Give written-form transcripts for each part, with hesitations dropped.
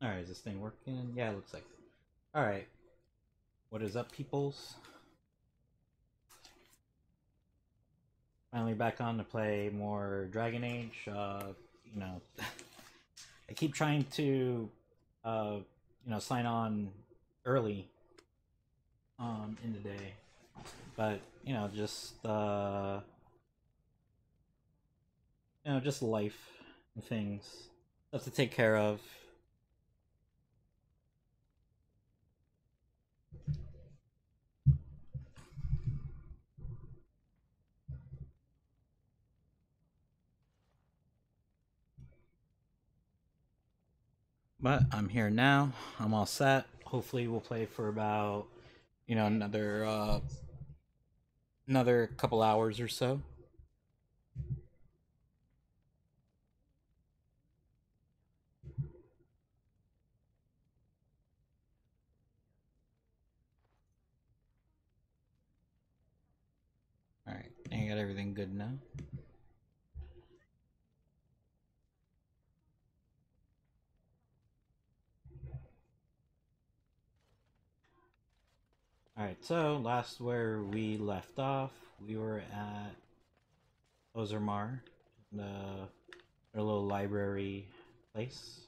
Alright, is this thing working? Yeah, it looks like it. Alright. What is up, peoples? Finally back on to play more Dragon Age. You know, I keep trying to, uh, sign on early in the day. But, just life and things. Stuff to take care of. But I'm here now. I'm all set. Hopefully we'll play for about, another couple hours or so. Alright, I got everything good now. Alright, so last where we left off, we were at Ozermar, the their little library place.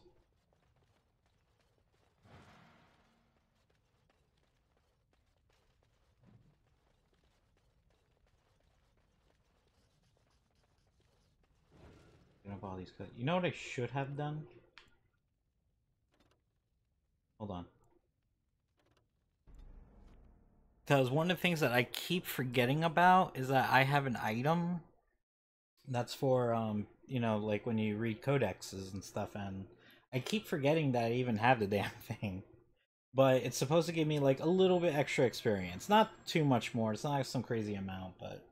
Get up all these cuts. You know what I should have done? Hold on. Because one of the things that I keep forgetting about is that I have an item that's for like when you read codexes and stuff, and I keep forgetting that I even have the damn thing. But it's supposed to give me like a little bit extra experience. Not too much more. It's not like some crazy amount, but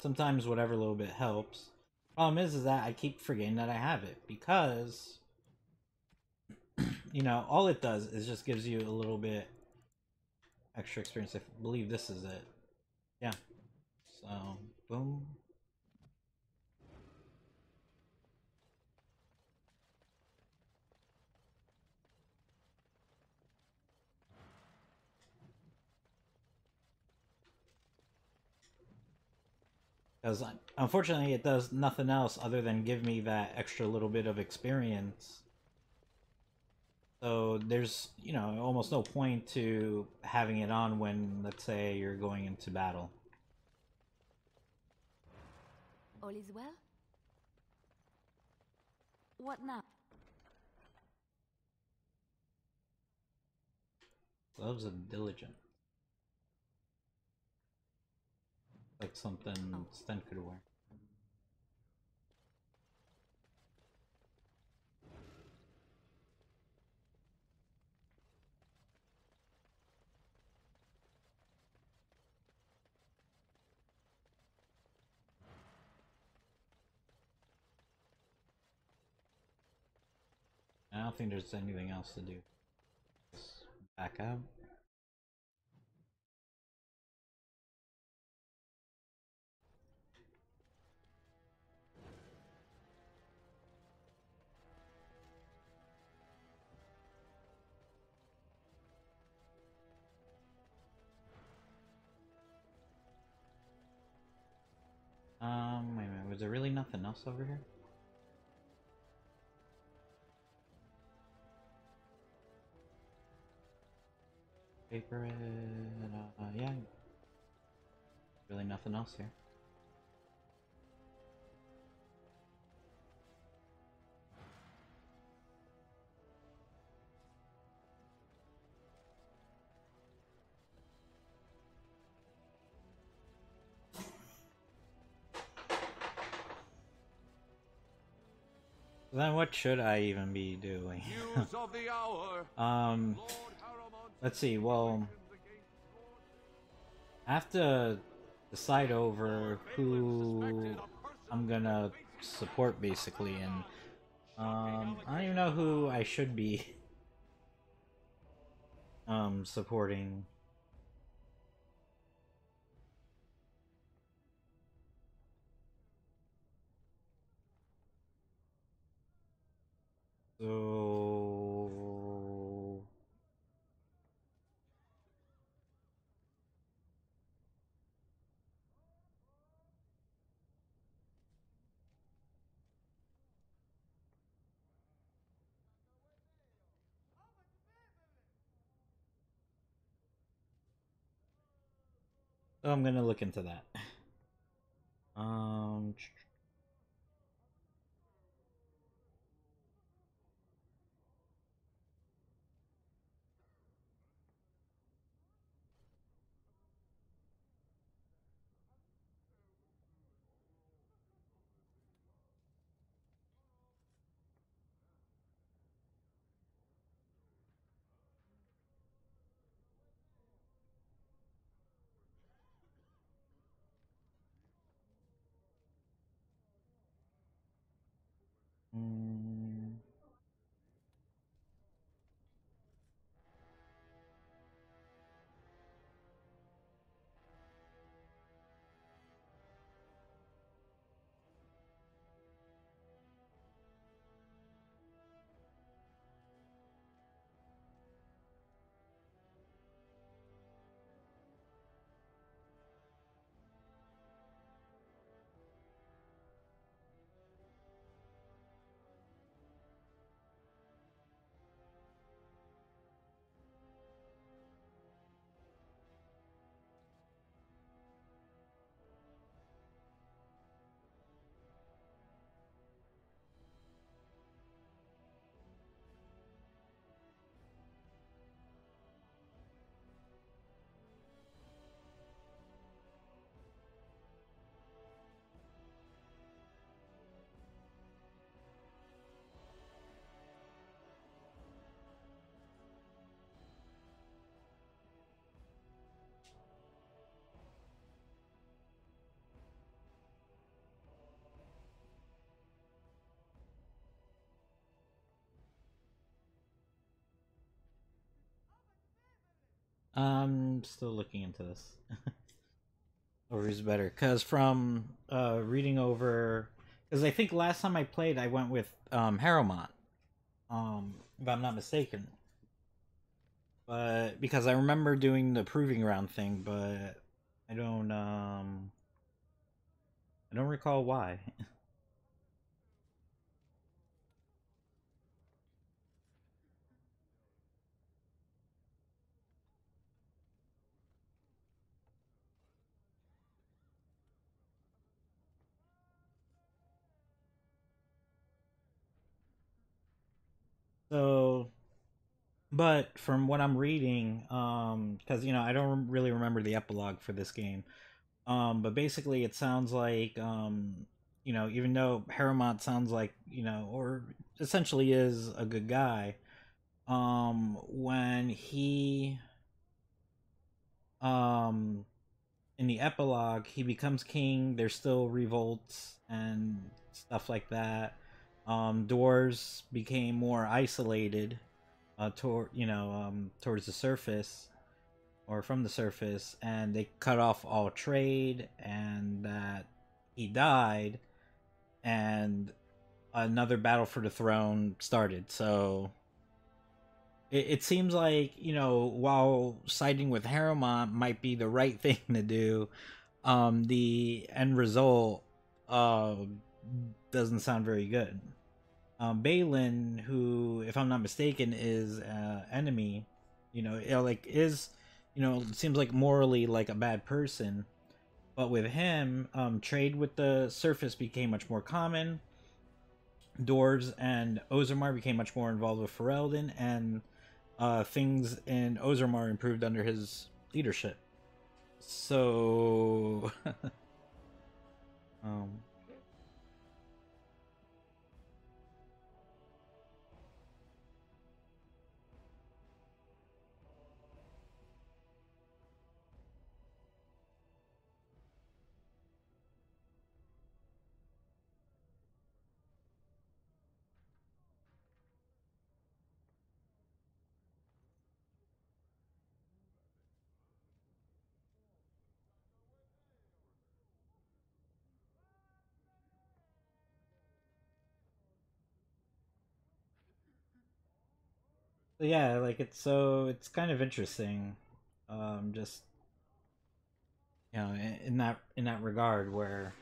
sometimes whatever little bit helps. Problem is that I keep forgetting that I have it because all it does is just gives you a little bit extra experience. I believe this is it. Yeah. So, boom. Because unfortunately, it does nothing else other than give me that extra little bit of experience. So there's, almost no point to having it on when, let's say, you're going into battle. All is well? What now? Gloves of Diligence. Like something Sten could wear. I don't think there's anything else to do. Just back out. Wait a minute. Was there really nothing else over here? Paper. Yeah. Really nothing else here. Then what should I even be doing? um, let's see. Well, I have to decide over who I'm gonna support, basically, and I don't even know who I should be supporting. So I'm gonna look into that. Um, mm, I'm still looking into this. Or is better because from reading over, because I think last time I played I went with Harrowmont, if I'm not mistaken, but because I remember doing the proving ground thing, but I don't um I don't recall why. So, but from what I'm reading, because I don't really remember the epilogue for this game. But basically, it sounds like even though Harrowmont sounds like or essentially is a good guy, when he um in the epilogue he becomes king, there's still revolts and stuff like that. Doors became more isolated towards the surface or from the surface, and they cut off all trade, and that he died, and another battle for the throne started. So it seems like while siding with Harrowmont might be the right thing to do, the end result uh doesn't sound very good. Balin, who, if I'm not mistaken, is enemy, like is, seems like morally like a bad person. But with him, trade with the surface became much more common. Dwarves and Ozarmar became much more involved with Ferelden, and things in Ozarmar improved under his leadership. So, um, Yeah, like it's kind of interesting, just in that regard where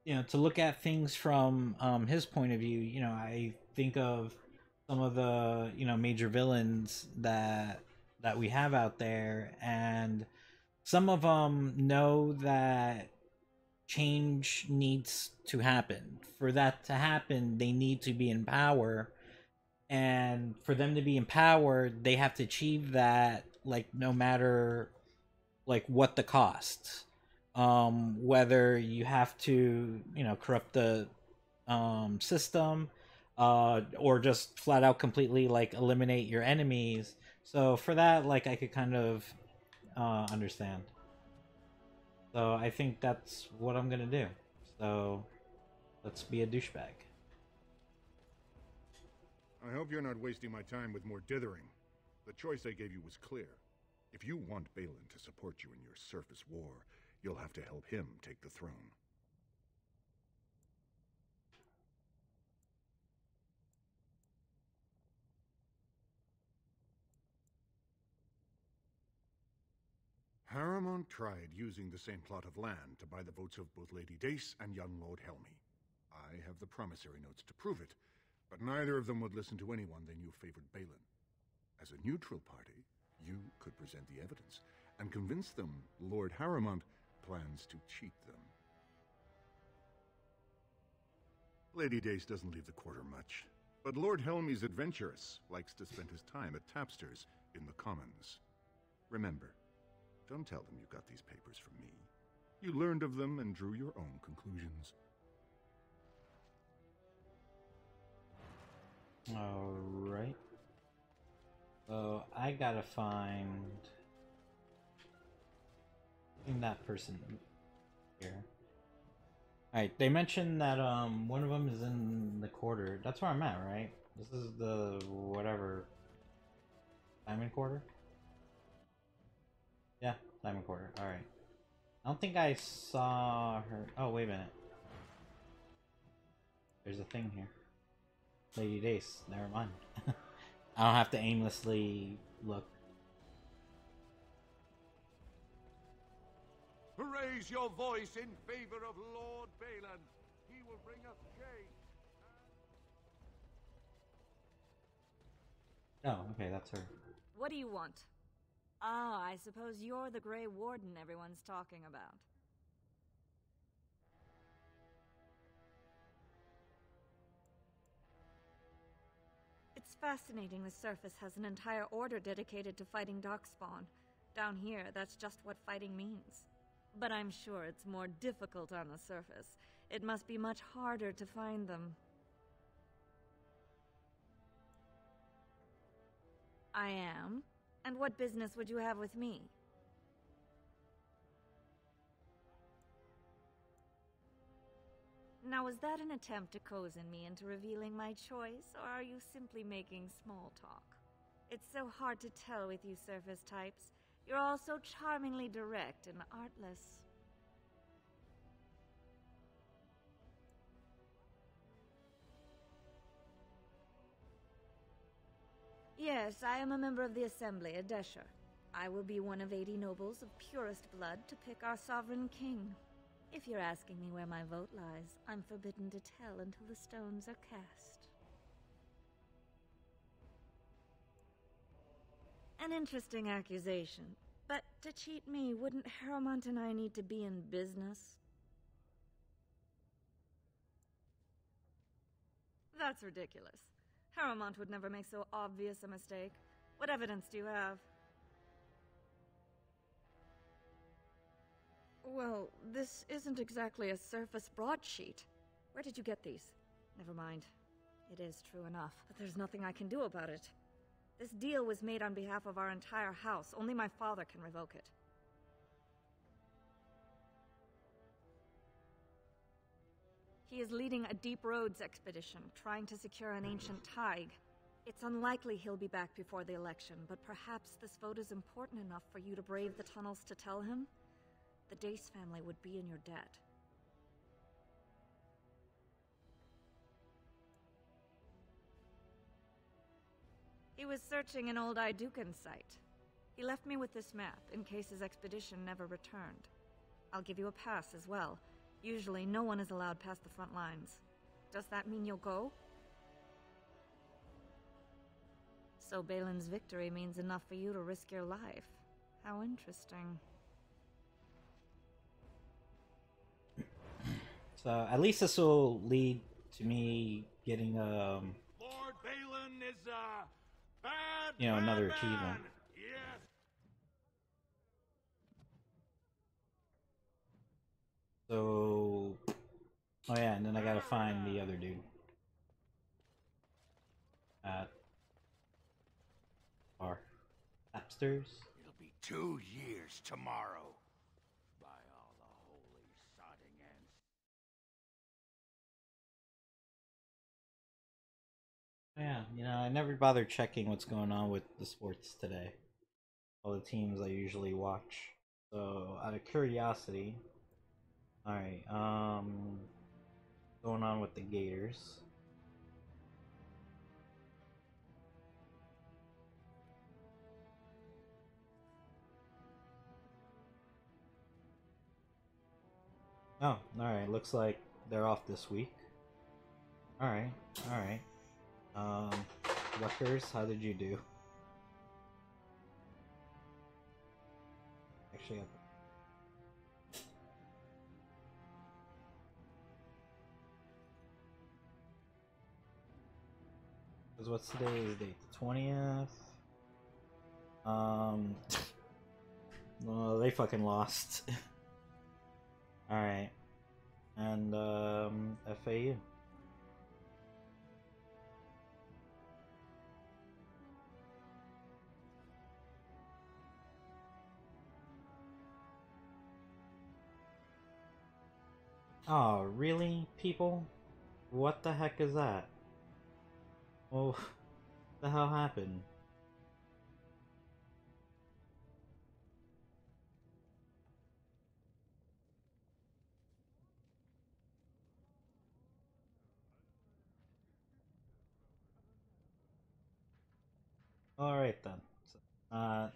to look at things from his point of view, I think of some of the major villains that we have out there, and some of them know that change needs to happen. For that to happen, they need to be in power, and for them to be empowered, they have to achieve that, like, no matter like what the cost. Whether you have to corrupt the system, or just flat out completely like eliminate your enemies. So for that, like, I could kind of understand. So I think that's what I'm gonna do. So let's be a douchebag. I hope you're not wasting my time with more dithering. The choice I gave you was clear. If you want Balin to support you in your surface war, you'll have to help him take the throne. Haremont tried using the same plot of land to buy the votes of both Lady Dace and young Lord Helmy. I have the promissory notes to prove it, but neither of them would listen to anyone they knew favored Balin. As a neutral party, you could present the evidence and convince them Lord Haremont plans to cheat them. Lady Dace doesn't leave the quarter much, but Lord Helmy's adventurous, likes to spend his time at tapsters in the Commons. Remember, don't tell them you got these papers from me. You learned of them and drew your own conclusions. Alright. So I gotta find that person here. Alright, they mentioned that one of them is in the quarter. That's where I'm at, right? This is the whatever diamond quarter? Yeah, diamond quarter. Alright. I don't think I saw her. Oh, wait a minute. There's a thing here. Lady Dace. Never mind. I don't have to aimlessly look. Raise your voice in favor of Lord Balin. He will bring us change. Oh, okay, that's her. What do you want? Ah, I suppose you're the Grey Warden everyone's talking about. It's fascinating the surface has an entire order dedicated to fighting Darkspawn. Down here, that's just what fighting means. But I'm sure it's more difficult on the surface. It must be much harder to find them. I am? And what business would you have with me? Now, was that an attempt to cozen me into revealing my choice, or are you simply making small talk? It's so hard to tell with you surface types. You're all so charmingly direct and artless. Yes, I am a member of the Assembly at Desher. I will be one of 80 nobles of purest blood to pick our sovereign king. If you're asking me where my vote lies, I'm forbidden to tell until the stones are cast. An interesting accusation. But to cheat me, wouldn't Haremont and I need to be in business? That's ridiculous. Haremont would never make so obvious a mistake. What evidence do you have? Well, this isn't exactly a surface broadsheet. Where did you get these? Never mind. It is true enough, but there's nothing I can do about it. This deal was made on behalf of our entire house. Only my father can revoke it. He is leading a Deep Roads expedition, trying to secure an ancient Taig. It's unlikely he'll be back before the election, but perhaps this vote is important enough for you to brave the tunnels to tell him? The Dace family would be in your debt. He was searching an old Idukan site. He left me with this map, in case his expedition never returned. I'll give you a pass as well. Usually, no one is allowed past the front lines. Does that mean you'll go? So Balin's victory means enough for you to risk your life. How interesting. So at least this will lead to me getting Lord Balin is a bad another man. achievement. Yes. So, oh yeah, and then I gotta find the other dude at our Tapsters. It'll be 2 years tomorrow. By all the holy sodding ends. Yeah, I never bothered checking what's going on with the sports today. All the teams I usually watch. So, out of curiosity, alright, going on with the Gators. Oh, alright, looks like they're off this week. Alright, alright. Rutgers, how did you do? Actually, because what's today's date? The 20th? Well, they fucking lost. Alright. And, FAU. Oh, really, people? What the heck is that? Oh, what the hell happened? Alright then. Up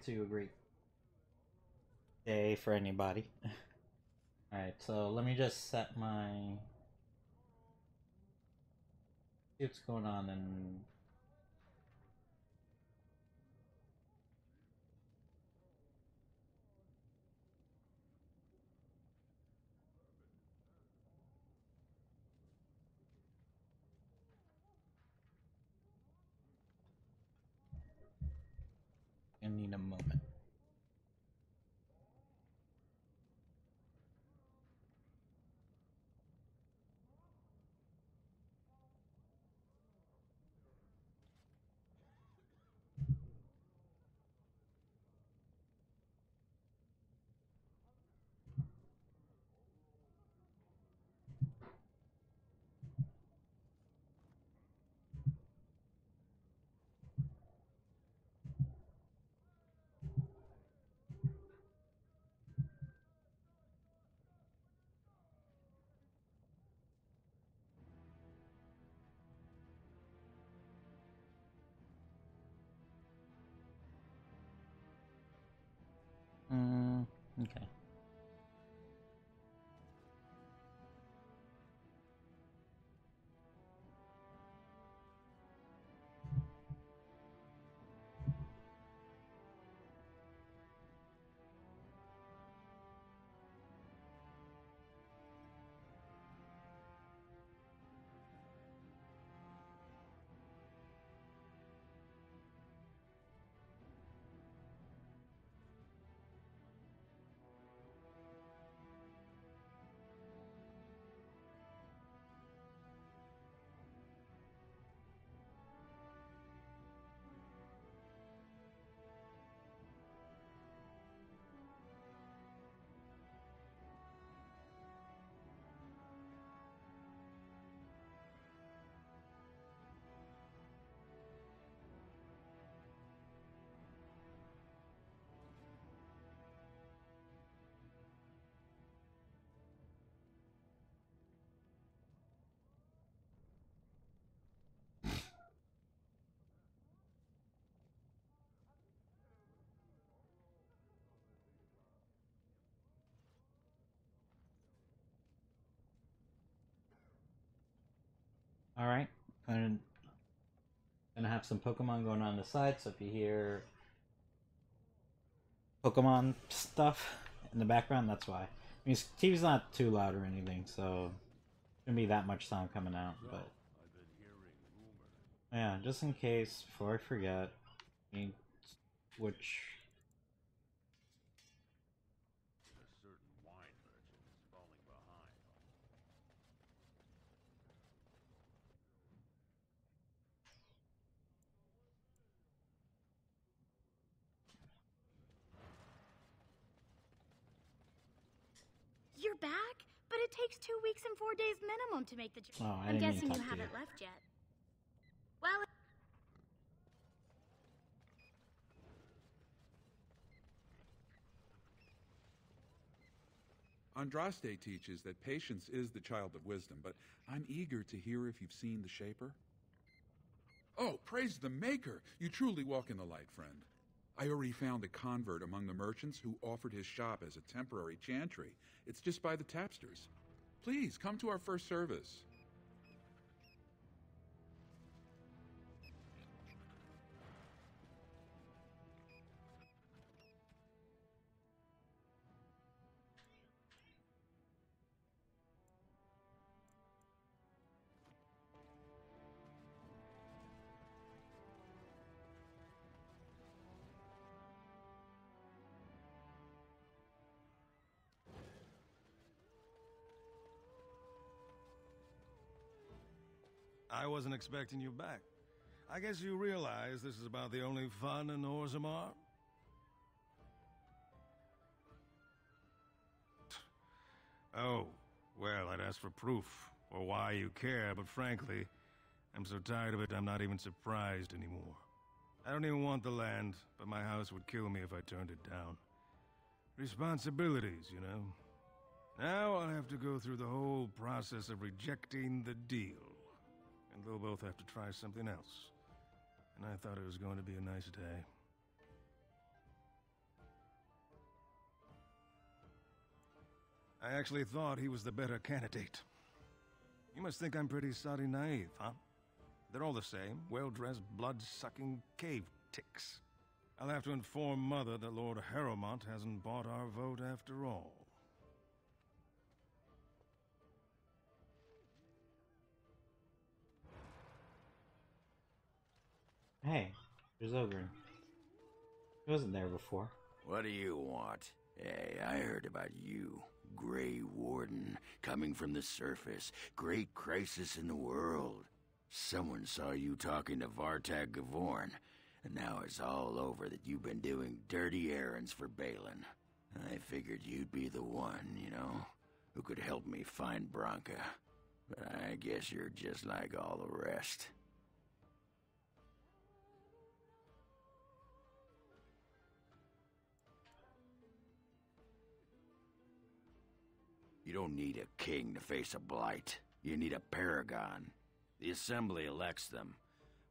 to a great day for anybody. Alright, so let me just set my... See what's going on in... I need a moment. Okay. Alright. Gonna have some Pokemon going on the side, so if you hear Pokemon stuff in the background, that's why. I mean, TV's not too loud or anything, so shouldn't be that much sound coming out, but yeah, just in case, before I forget, I mean, which You're back? But it takes 2 weeks and 4 days minimum to make the journey. oh, I I'm didn't mean guessing to you talk to haven't you. left yet. Well, Andraste teaches that patience is the child of wisdom, but I'm eager to hear if you've seen the Shaper. Oh, praise the Maker! You truly walk in the light, friend. I already found a convert among the merchants who offered his shop as a temporary chantry. It's just by the tapsters. Please, come to our first service. I wasn't expecting you back. I guess you realize this is about the only fun in Orzammar? Oh, well, I'd ask for proof, or why you care, but frankly, I'm so tired of it I'm not even surprised anymore. I don't even want the land, but my house would kill me if I turned it down. Responsibilities, you know. Now I'll have to go through the whole process of rejecting the deal. And they'll both have to try something else. And I thought it was going to be a nice day. I actually thought he was the better candidate. You must think I'm pretty soddy naive, huh? They're all the same, well-dressed, blood-sucking cave ticks. I'll have to inform Mother that Lord Harrowmont hasn't bought our vote after all. Hey, there's Ogren. He wasn't there before. What do you want? Hey, I heard about you. Grey Warden, coming from the surface. Great crisis in the world. Someone saw you talking to Vartag Gavorn, and now it's all over that you've been doing dirty errands for Balin. I figured you'd be the one, you know, who could help me find Branka. But I guess you're just like all the rest. You don't need a king to face a blight. You need a paragon. The Assembly elects them,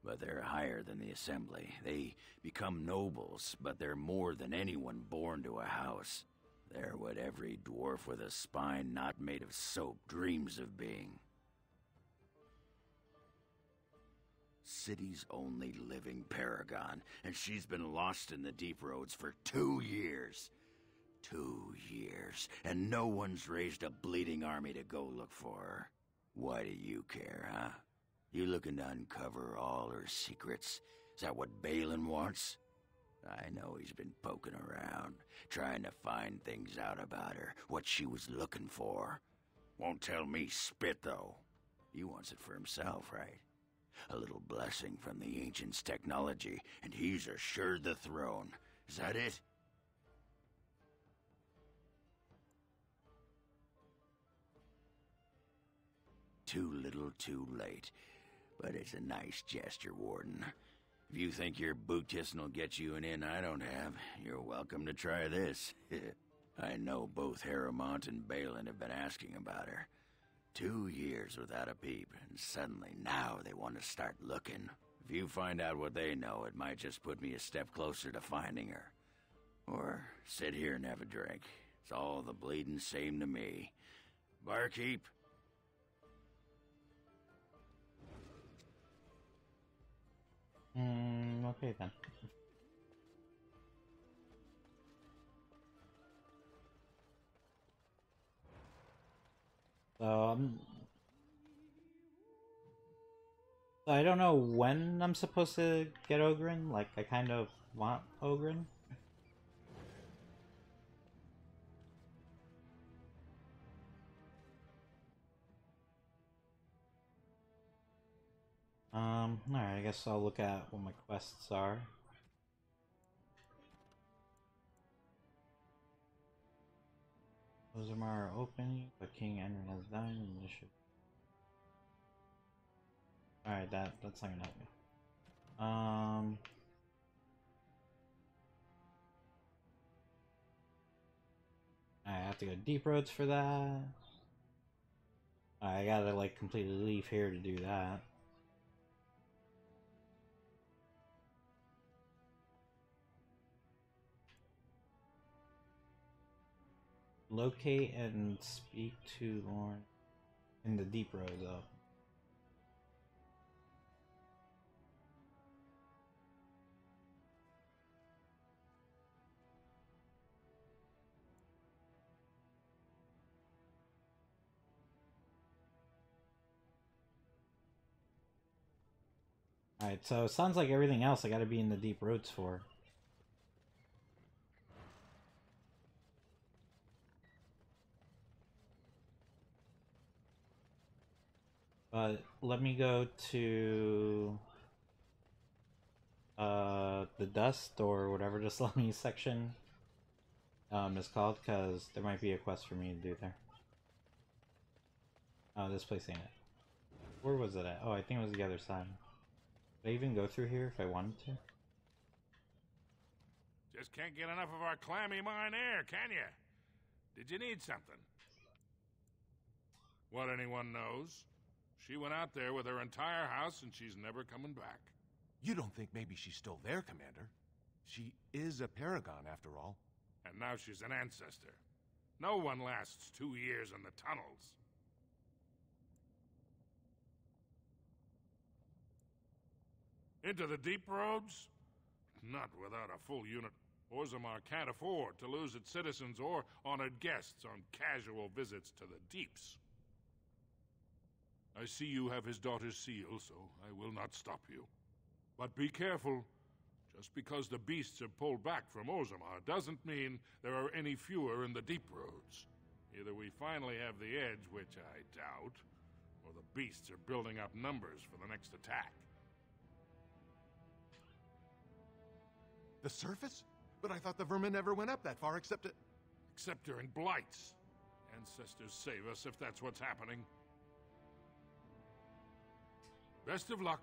but they're higher than the Assembly. They become nobles, but they're more than anyone born to a house. They're what every dwarf with a spine not made of soap dreams of being. City's only living paragon, and she's been lost in the deep roads for 2 years. 2 years, and no one's raised a bleeding army to go look for her. Why do you care, huh? You looking to uncover all her secrets? Is that what Balin wants? I know he's been poking around, trying to find things out about her, what she was looking for. Won't tell me spit, though. He wants it for himself, right? A little blessing from the Ancients' technology, and he's assured the throne. Is that it? Too little, too late. But it's a nice gesture, Warden. If you think your boot kissing will get you an in I don't have, you're welcome to try this. I know both Harrowmont and Balin have been asking about her. 2 years without a peep, and suddenly now they want to start looking. If you find out what they know, it might just put me a step closer to finding her. Or sit here and have a drink. It's all the bleeding same to me. Barkeep? Okay then. So so I don't know when I'm supposed to get Ogryn. Like, I kind of want Ogryn. Alright, I guess I'll look at what my quests are. Orzammar open, but King Enrin has died and this should... Alright, that's not gonna help me. I have to go Deep Roads for that. I gotta like completely leave here to do that. Locate and speak to Lorn in the Deep Road though. Alright, so it sounds like everything else I gotta be in the Deep Roads for. But let me go to the Dust or whatever the Slummy section is called, because there might be a quest for me to do there. Oh, this place ain't it. Where was it at? Oh, I think it was the other side. Could I even go through here if I wanted to? Just can't get enough of our clammy mine air, can you? Did you need something? What anyone knows? She went out there with her entire house and she's never coming back. You don't think maybe she's still there, Commander? She is a Paragon, after all. And now she's an ancestor. No one lasts 2 years in the tunnels. Into the Deep Roads? Not without a full unit. Orzammar can't afford to lose its citizens or honored guests on casual visits to the Deeps. I see you have his daughter's seal, so I will not stop you. But be careful. Just because the beasts have pulled back from Orzammar doesn't mean there are any fewer in the Deep Roads. Either we finally have the edge, which I doubt, or the beasts are building up numbers for the next attack. The surface? But I thought the vermin never went up that far except during blights. Ancestors save us if that's what's happening. Best of luck.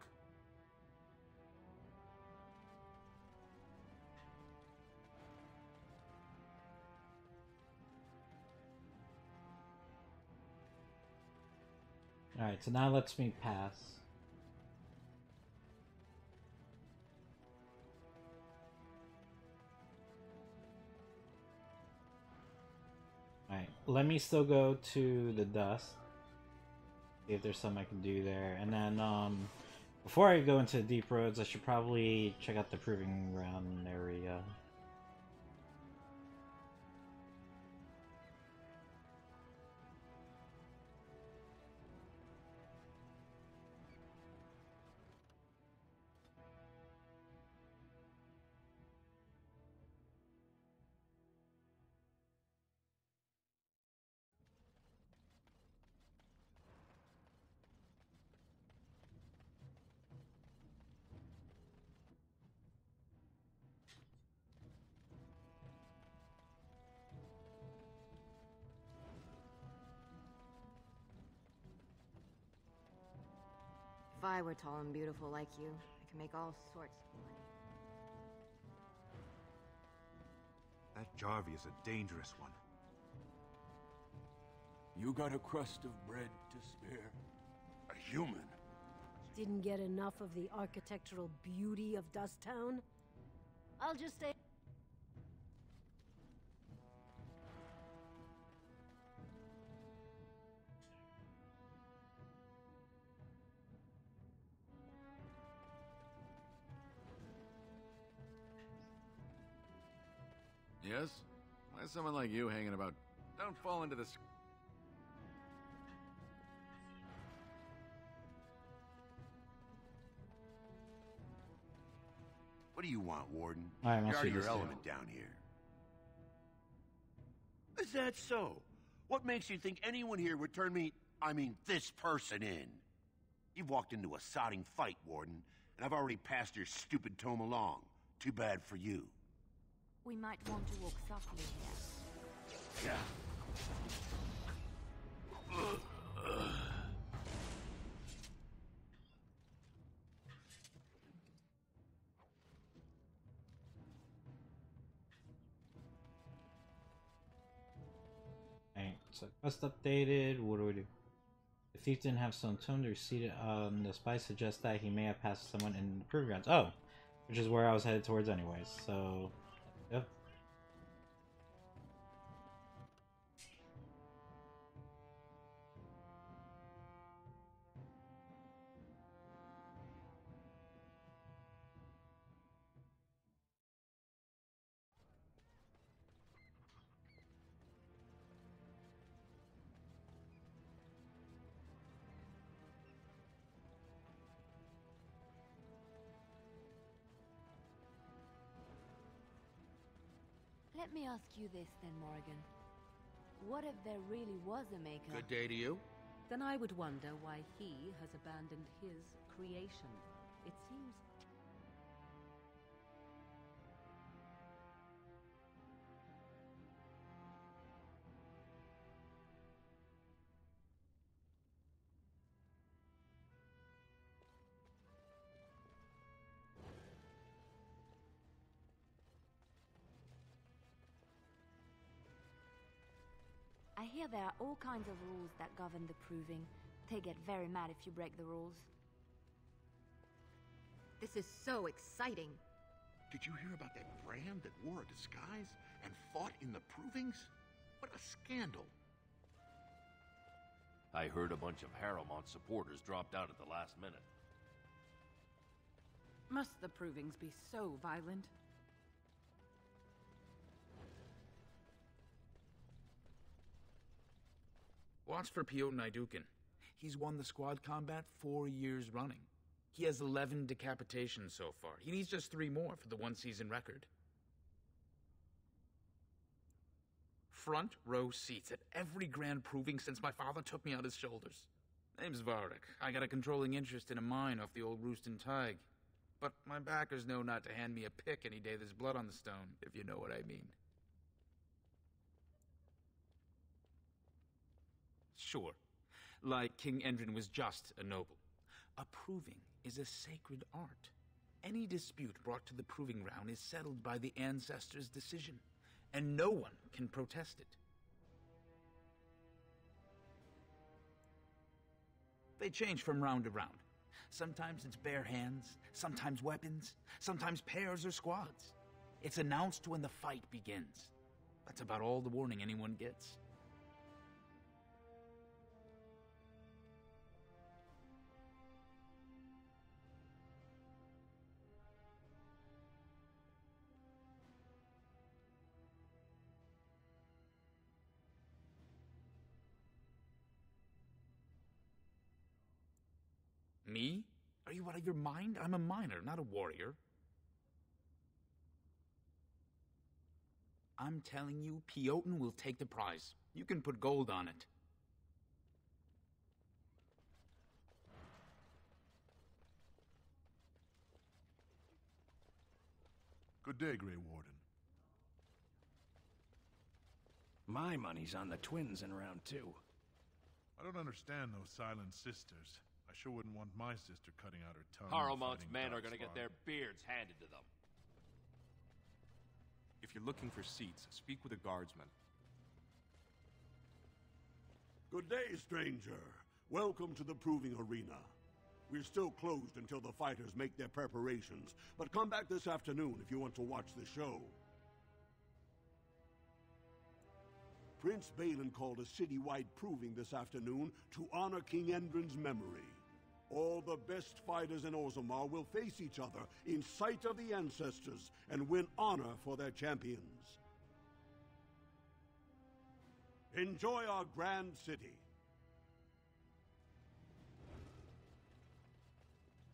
Alright, so now lets me pass. Alright, let me still go to the Dust. See if there's something I can do there. And then, before I go into Deep Roads, I should probably check out the Proving Ground area. If I were tall and beautiful like you, I could make all sorts of money. that Jarvie is a dangerous one. You got a crust of bread to spare? A human? Didn't get enough of the architectural beauty of Dust Town? I'll just stay... Yes? Why is someone like you hanging about? Don't fall into this... What do you want, Warden? Alright, You're I'll out see of your this element down here. Is that so? What makes you think anyone here would turn me, this person in? You've walked into a sodding fight, Warden, and I've already passed your stupid tome along. Too bad for you. We might want to walk softly here. Yeah. Alright, so quest updated. What do we do? The thief didn't have stone tomb to receipt it. The spy suggests that he may have passed someone in the proving grounds. Oh, which is where I was headed towards anyways. So, yep. Let me ask you this then, Morrigan. What if there really was a maker? Good day to you. Then I would wonder why he has abandoned his creation. It seems... I hear there are all kinds of rules that govern the proving. They get very mad if you break the rules. This is so exciting. Did you hear about that brand that wore a disguise and fought in the provings? What a scandal. I heard a bunch of Harrowmont supporters dropped out at the last minute. Must the provings be so violent? Watch for Piotr Naidukin. He's won the squad combat 4 years running. He has 11 decapitations so far. He needs just 3 more for the one-season record. Front row seats at every grand proving since my father took me on his shoulders. Name's Varric. I got a controlling interest in a mine off the old Rooston Tig. But my backers know not to hand me a pick any day there's blood on the stone, if you know what I mean. Sure, like King Endrin was just a noble. A proving is a sacred art. Any dispute brought to the proving ground is settled by the ancestors' decision, and no one can protest it. They change from round to round. Sometimes it's bare hands, sometimes weapons, sometimes pairs or squads. It's announced when the fight begins. That's about all the warning anyone gets. Me? Are you out of your mind? I'm a miner, not a warrior. I'm telling you, Piotr will take the prize. You can put gold on it. Good day, Grey Warden. My money's on the twins in round 2. I don't understand those silent sisters. I sure wouldn't want my sister cutting out her tongue. Harrowmont's men are going to get their beards handed to them. If you're looking for seats, speak with a guardsman. Good day, stranger. Welcome to the proving arena. We're still closed until the fighters make their preparations, but come back this afternoon if you want to watch the show. Prince Balin called a citywide proving this afternoon to honor King Endrin's memory. All the best fighters in Orzammar will face each other in sight of the ancestors and win honor for their champions. Enjoy our grand city.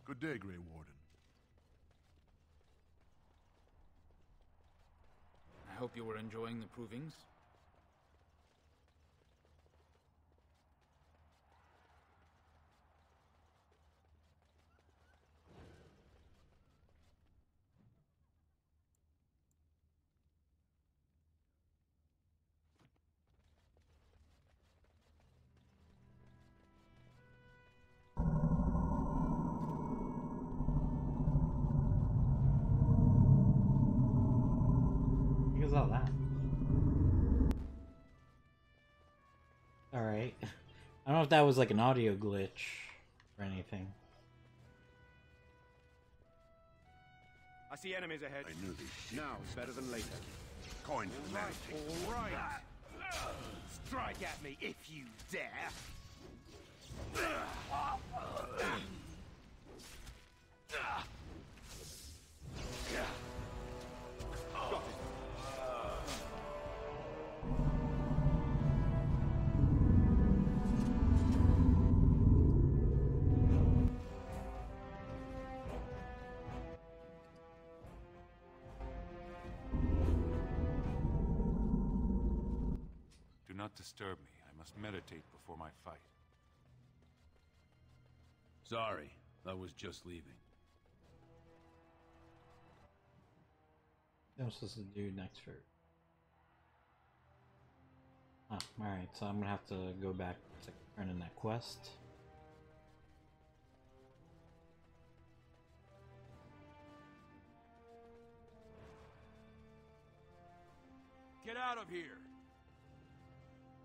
Good day, Grey Warden. I hope you were enjoying the provings. Because all that. Alright. I don't know if that was like an audio glitch or anything. I see enemies ahead. I knew this. Now is better than later. Coin to the man. All right. Strike at me if you dare. Got it. Do not disturb me. I must meditate before my fight. Sorry, I was just leaving. What am I supposed to do next for? Oh, alright, so I'm gonna have to go back to turn in that quest. Get out of here!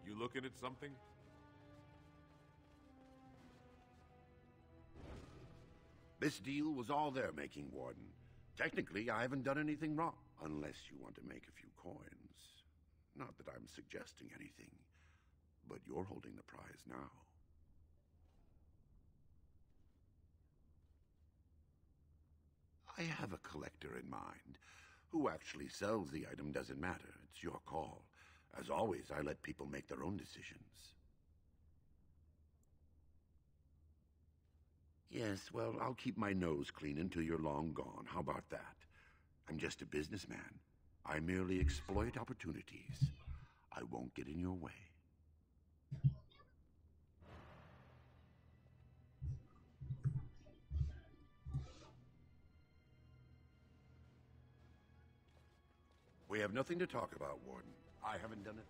You looking at something? This deal was all their making, Warden. Technically, I haven't done anything wrong, unless you want to make a few coins. Not that I'm suggesting anything, but you're holding the prize now. I have a collector in mind. Who actually sells the item doesn't matter. It's your call. As always, I let people make their own decisions. Yes, well, I'll keep my nose clean until you're long gone. How about that? I'm just a businessman. I merely exploit opportunities. I won't get in your way. We have nothing to talk about, Warden. I haven't done a thing.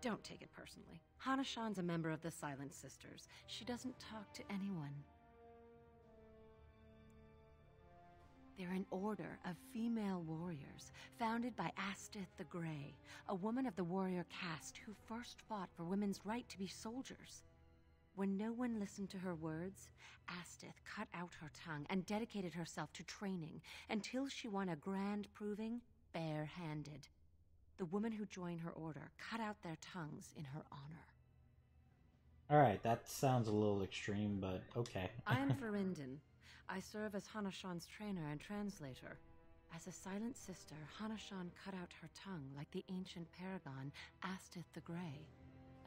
Don't take it personally. Hana-shan's a member of the Silent Sisters. She doesn't talk to anyone. They're an order of female warriors, founded by Astith the Grey, a woman of the warrior caste who first fought for women's right to be soldiers. When no one listened to her words, Astith cut out her tongue and dedicated herself to training until she won a grand proving bare-handed. The women who joined her order cut out their tongues in her honor. Alright, that sounds a little extreme, but okay. I am Verinden. I serve as Hana-shan's trainer and translator. As a silent sister, Hana-shan cut out her tongue like the ancient paragon Astith the Grey.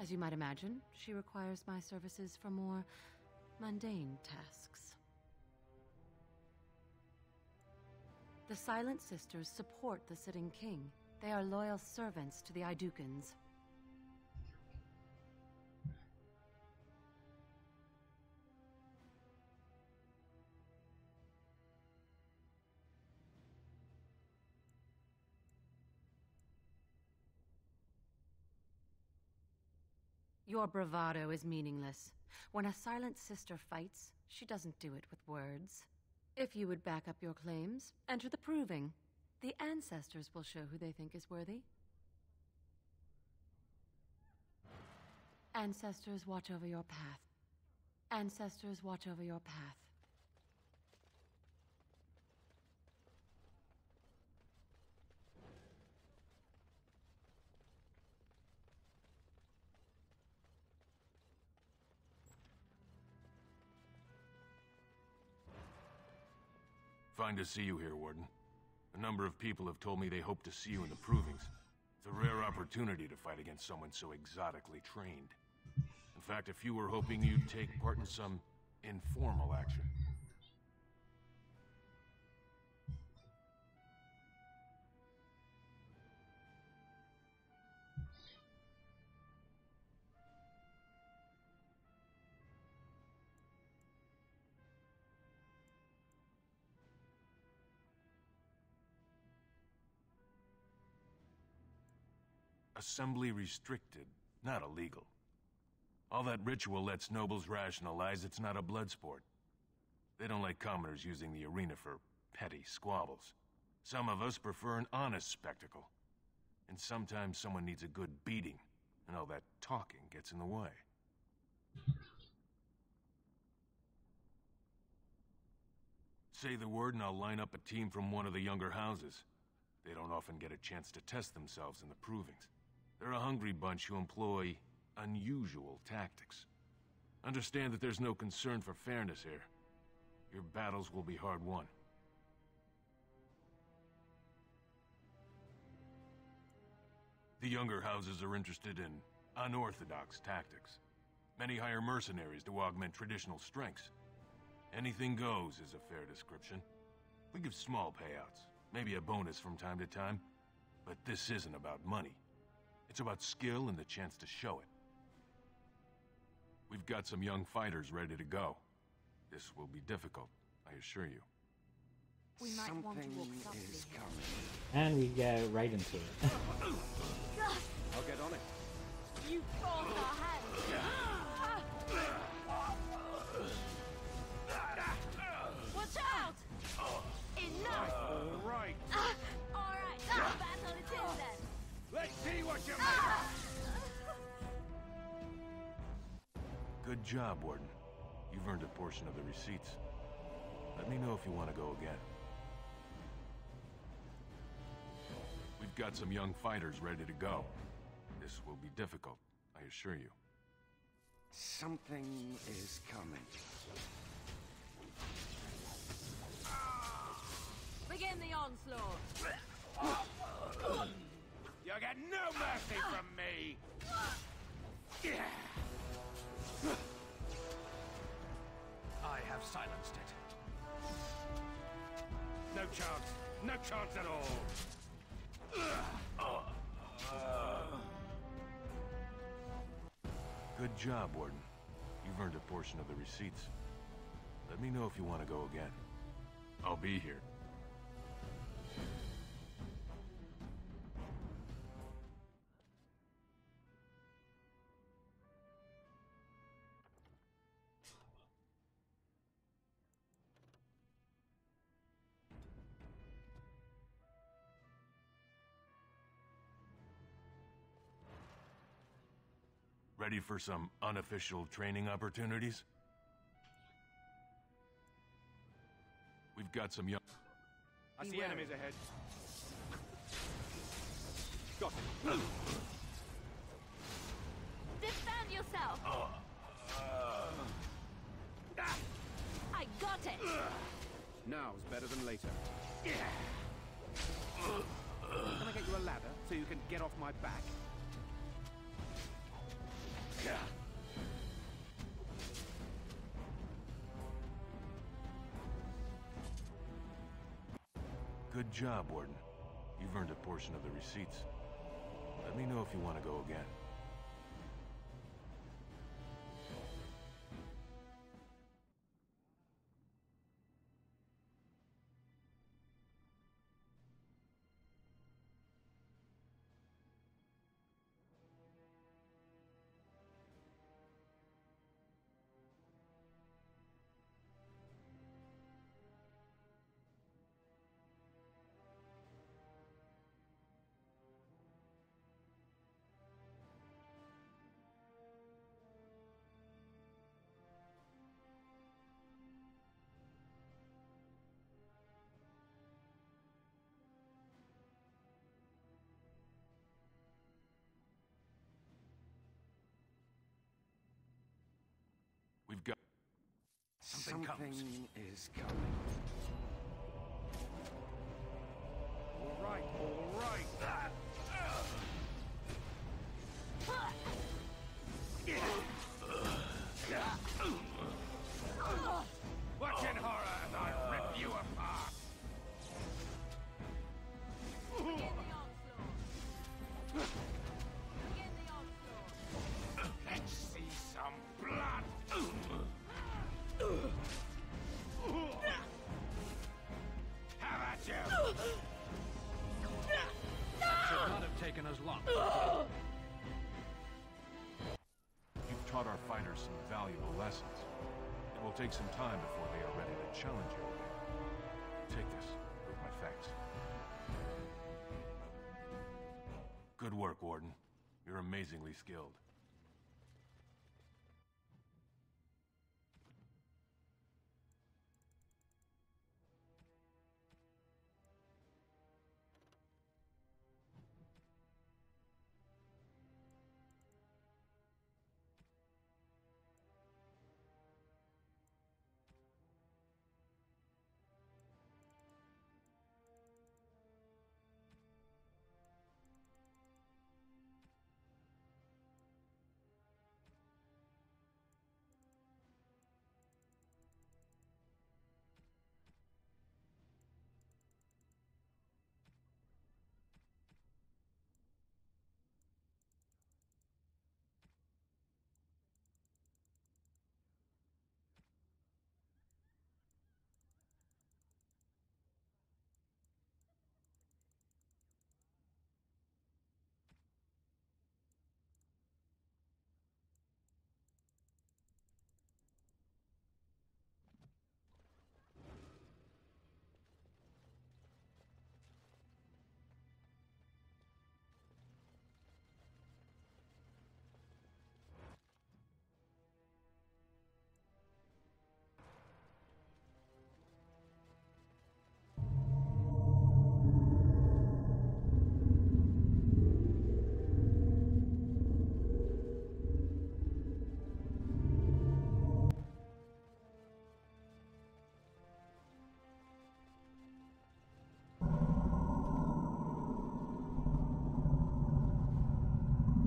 As you might imagine, she requires my services for more mundane tasks. The Silent Sisters support the sitting king. They are loyal servants to the Idukans. Your bravado is meaningless. When a Silent Sister fights, she doesn't do it with words. If you would back up your claims, enter the proving. The ancestors will show who they think is worthy. Ancestors, watch over your path. Ancestors, watch over your path. Fine to see you here, Warden. A number of people have told me they hope to see you in the Provings. It's a rare opportunity to fight against someone so exotically trained. In fact, a few were hoping you'd take part in some informal action. Assembly restricted, not illegal. All that ritual lets nobles rationalize it's not a blood sport. They don't like commoners using the arena for petty squabbles. Some of us prefer an honest spectacle. And sometimes someone needs a good beating, and all that talking gets in the way. Say the word and I'll line up a team from one of the younger houses. They don't often get a chance to test themselves in the Provings. They're a hungry bunch who employ unusual tactics. Understand that there's no concern for fairness here. Your battles will be hard won. The younger houses are interested in unorthodox tactics. Many hire mercenaries to augment traditional strengths. Anything goes is a fair description. We give small payouts, maybe a bonus from time to time, but this isn't about money. It's about skill and the chance to show it. We've got some young fighters ready to go. This will be difficult, I assure you. We might want to walk softly here. And we get right into it. I'll get on it. You forced our hands. Watch out! Enough! All right. All right, battle it is then. Let's see what you Good job, Warden. You've earned a portion of the receipts. Let me know if you want to go again. We've got some young fighters ready to go. This will be difficult, I assure you. Something is coming. Begin the onslaught. You get no mercy from me! I have silenced it. No chance. No chance at all. Good job, Warden. You've earned a portion of the receipts. Let me know if you want to go again. I'll be here. Ready for some unofficial training opportunities? We've got some young... I see enemies ahead. Got it. Defend yourself. I got it. Now's better than later. Can I get you a ladder so you can get off my back? Good job, Warden. You've earned a portion of the receipts. Let me know if you want to go again. We've got... Something is coming. right, all right. Watch in horror as I rip you apart. Let's see some blood. How about you? Should not have taken us long. You've taught our fighters some valuable lessons. It will take some time before they are ready to challenge you again. Take this with my thanks. Good work, Warden. You're amazingly skilled.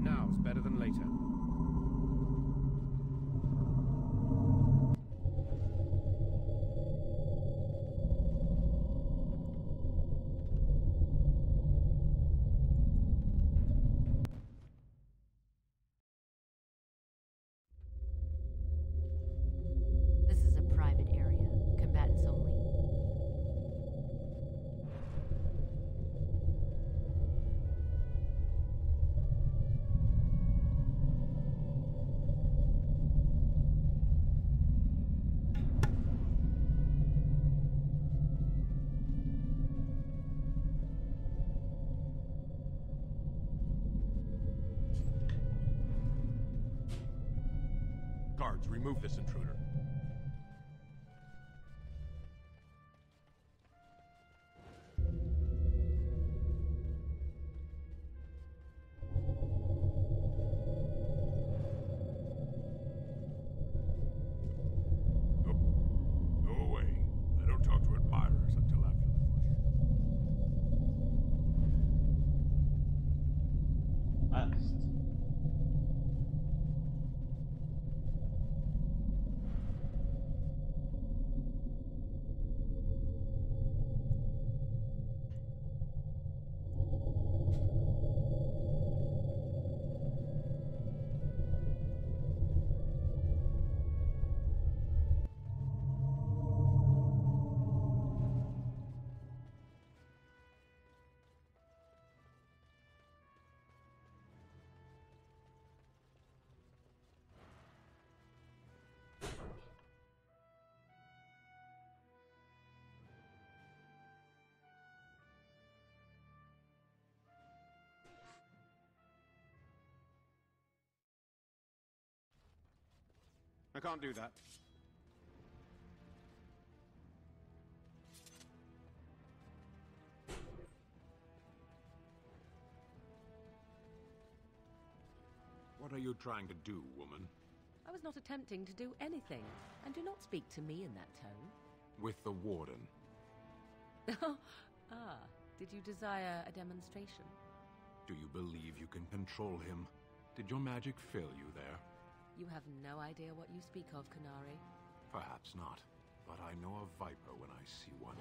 Now's better than later. This is a private area. Combatants only. Guards, remove this intruder. Go away. I don't talk to admirers until after the West. I can't do that. What are you trying to do, woman? I was not attempting to do anything, and do not speak to me in that tone. With the Warden. Ah, Did you desire a demonstration? Do you believe you can control him? Did your magic fail you there? You have no idea what you speak of, Canary. Perhaps not, but I know a viper when I see one.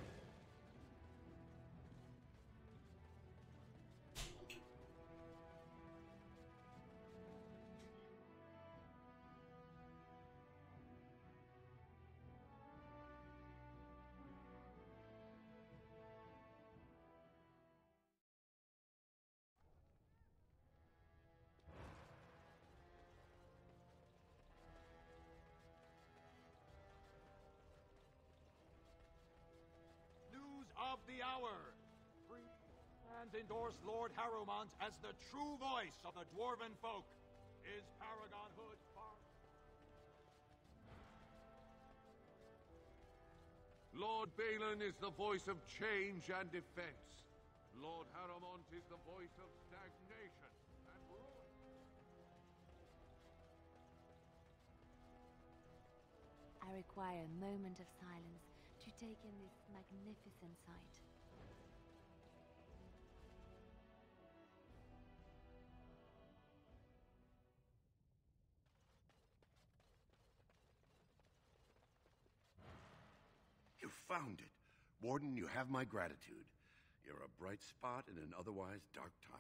Of the hour. Free and endorse Lord Harrowmont as the true voice of the Dwarven folk. Is Paragon Hood far? Lord Balin is the voice of change and defense. Lord Harrowmont is the voice of stagnation and ruin. I require a moment of silence to take in this magnificent sight. You found it. Warden, you have my gratitude. You're a bright spot in an otherwise dark time.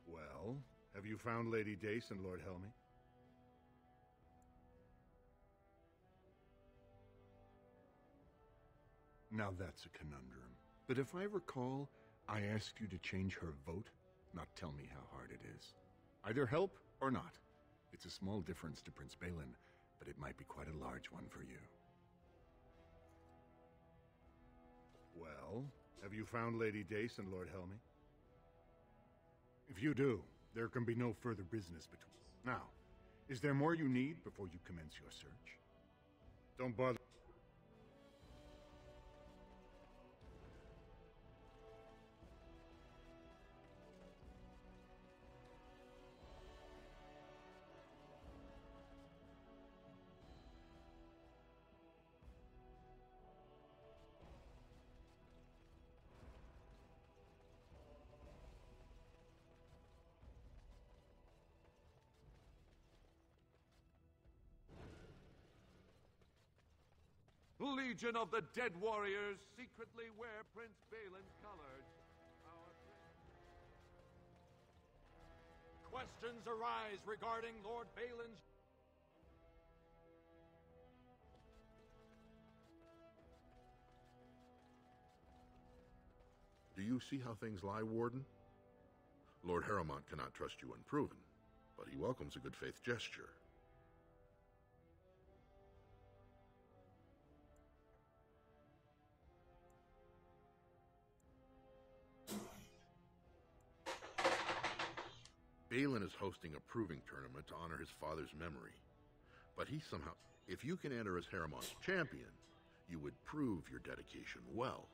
Well, have you found Lady Dace and Lord Helmy? Now that's a conundrum. But if I recall, I asked you to change her vote, not tell me how hard it is. Either help or not. It's a small difference to Prince Balin, but it might be quite a large one for you. Well, have you found Lady Dace and Lord Helmy? If you do, there can be no further business between us. Now, is there more you need before you commence your search? Don't bother. Legion of the Dead Warriors secretly wear Prince Balin's colors. Questions arise regarding Lord Balin's... Do you see how things lie, Warden? Lord Harrowmont cannot trust you unproven, but he welcomes a good faith gesture. Balin is hosting a proving tournament to honor his father's memory. But he somehow... If you can enter as Harrowmont's champion, you would prove your dedication well.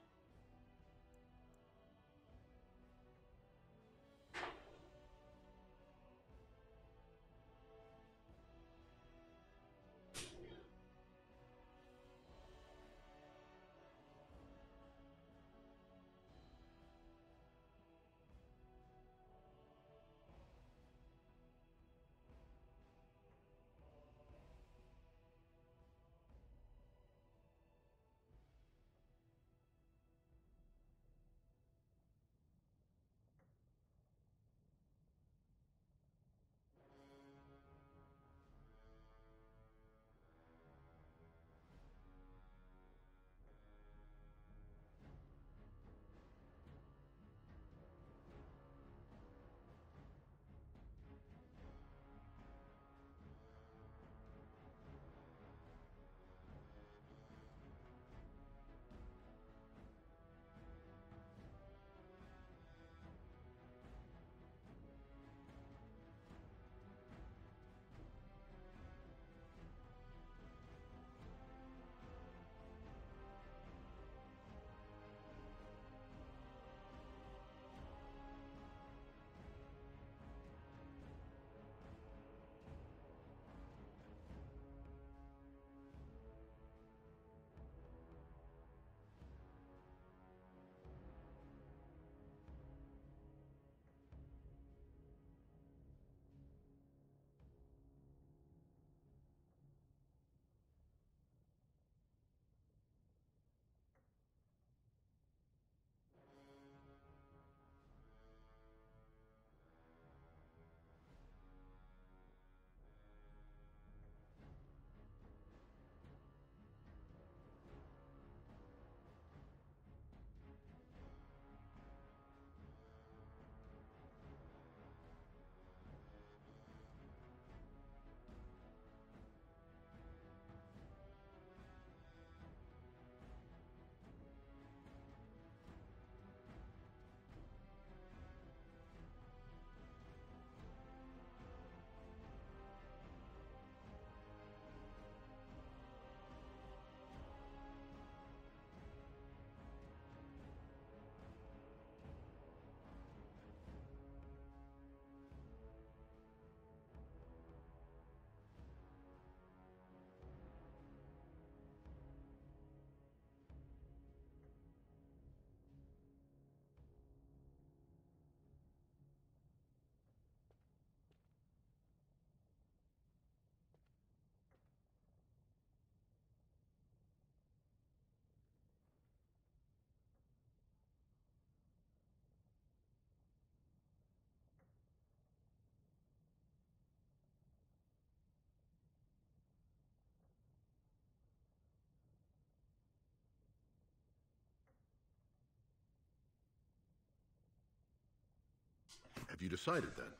Have you decided then?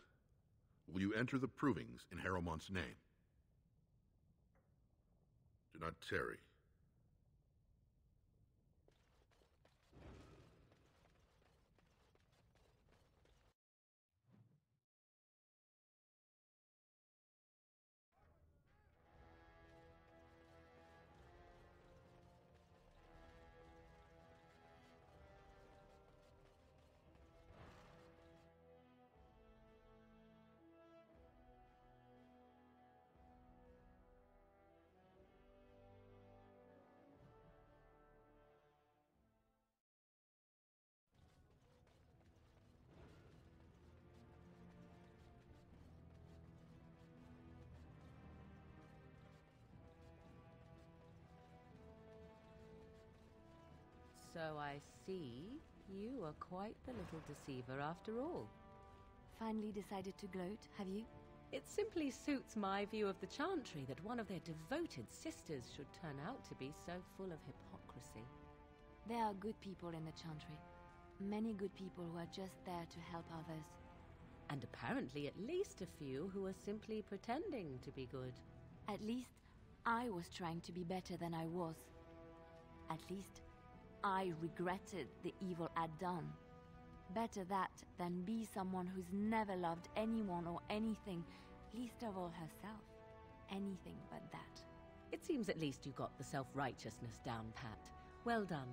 Will you enter the provings in Harrowmont's name? Do not tarry. So I see you are quite the little deceiver after all. Finally decided to gloat, have you? It simply suits my view of the Chantry that one of their devoted sisters should turn out to be so full of hypocrisy. There are good people in the Chantry. Many good people who are just there to help others. And apparently at least a few who are simply pretending to be good. At least I was trying to be better than I was. At least I regretted the evil I'd done. Better that than be someone who's never loved anyone or anything, least of all herself. Anything but that. It seems at least you got the self-righteousness down pat. Well done.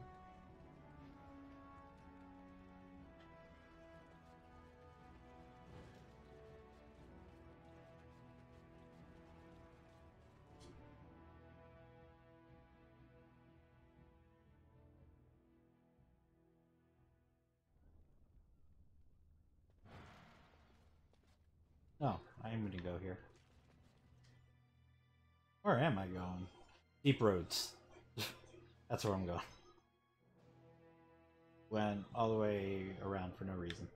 No, I am going to go here. Where am I going? Deep Roads. That's where I'm going. Went all the way around for no reason.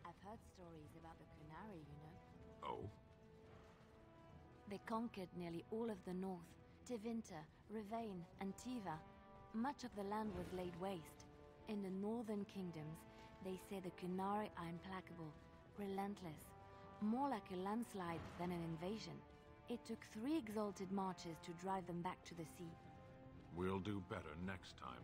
I've heard stories about the Qunari, you know. Oh? They conquered nearly all of the north. Tevinter, Rivain, and Tiva. Much of the land was laid waste. In the northern kingdoms, they say the Qunari are implacable, relentless, more like a landslide than an invasion. It took 3 exalted marches to drive them back to the sea. We'll do better next time.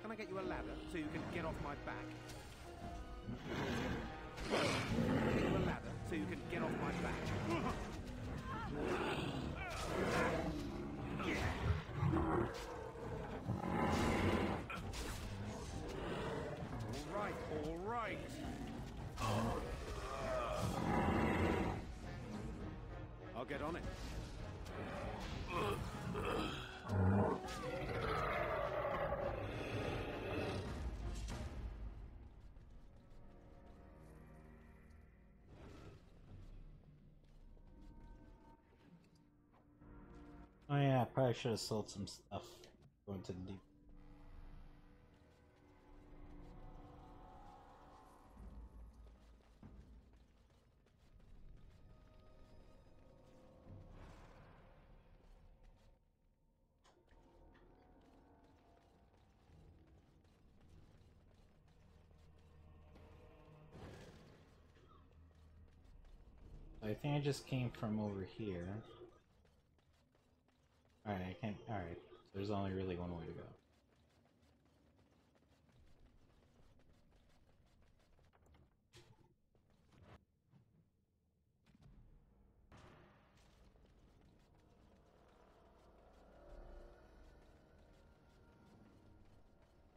Can I get you a ladder so you can get off my back? Can I get you a ladder so you can get off my back? All right. I'll get on it. Oh yeah, I probably should have sold some stuff going to the deep. I think I just came from over here. Alright, I can't. Alright, there's only really one way to go.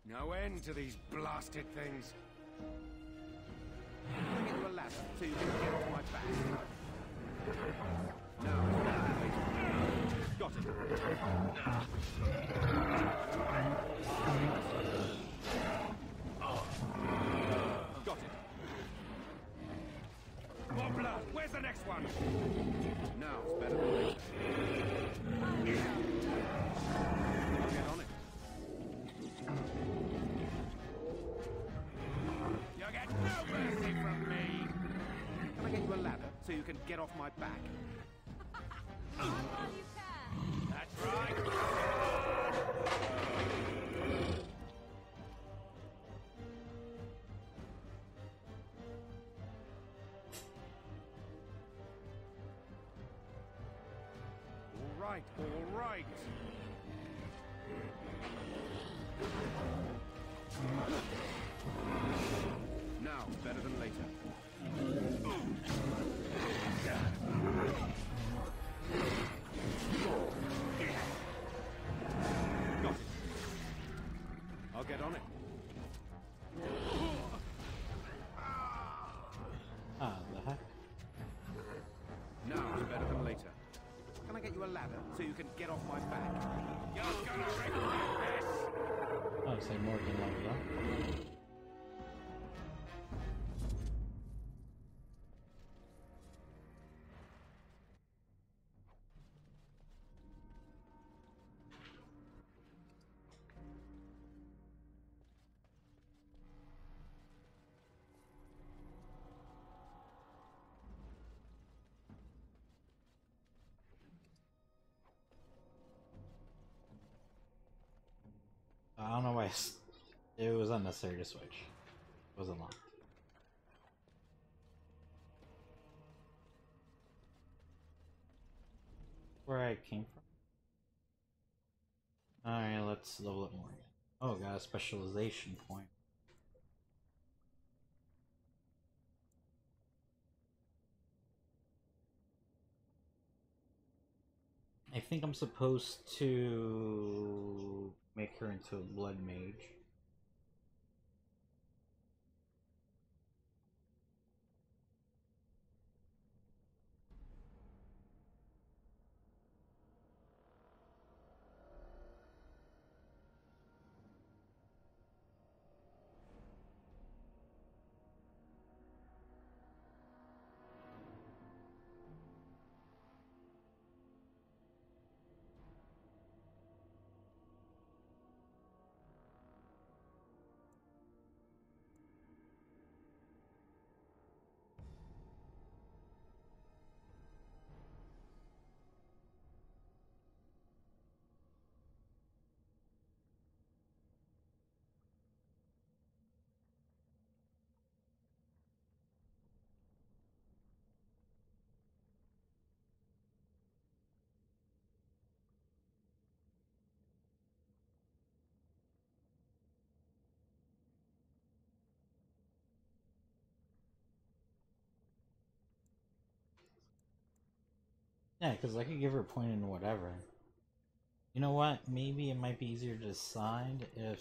No end to these blasted things. Can I get you a ladder so you can get off my back? No. Got it. Got it. More blood. Where's the next one? Now it's better than later. I'll get on it. You get no mercy from me. Can I get you a ladder so you can get off my back? That's right. right, all right. Now, better than later. Got it. I'll get on it. Ah, the heck? Now is better than later. Can I get you a ladder so you can get off my back? You're gonna regret this! Oh, say Morgan leveled up. I don't know why it was unnecessary to switch. It wasn't long. Where I came from. Alright, let's level up more again. Oh, got a specialization point. I think I'm supposed to make her into a blood mage. Yeah, because I could give her a point in whatever. You know what? Maybe it might be easier to decide if...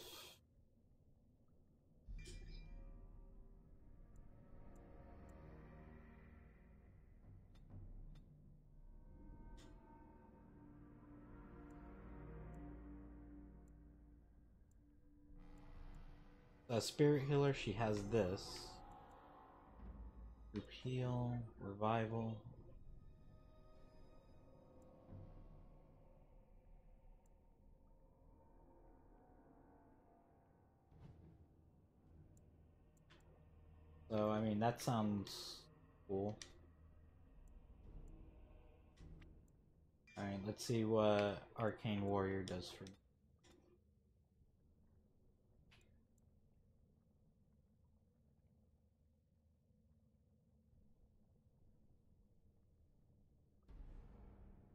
A spirit healer, she has this. Repeal, revival. So, I mean, that sounds cool. Alright, let's see what Arcane Warrior does for me.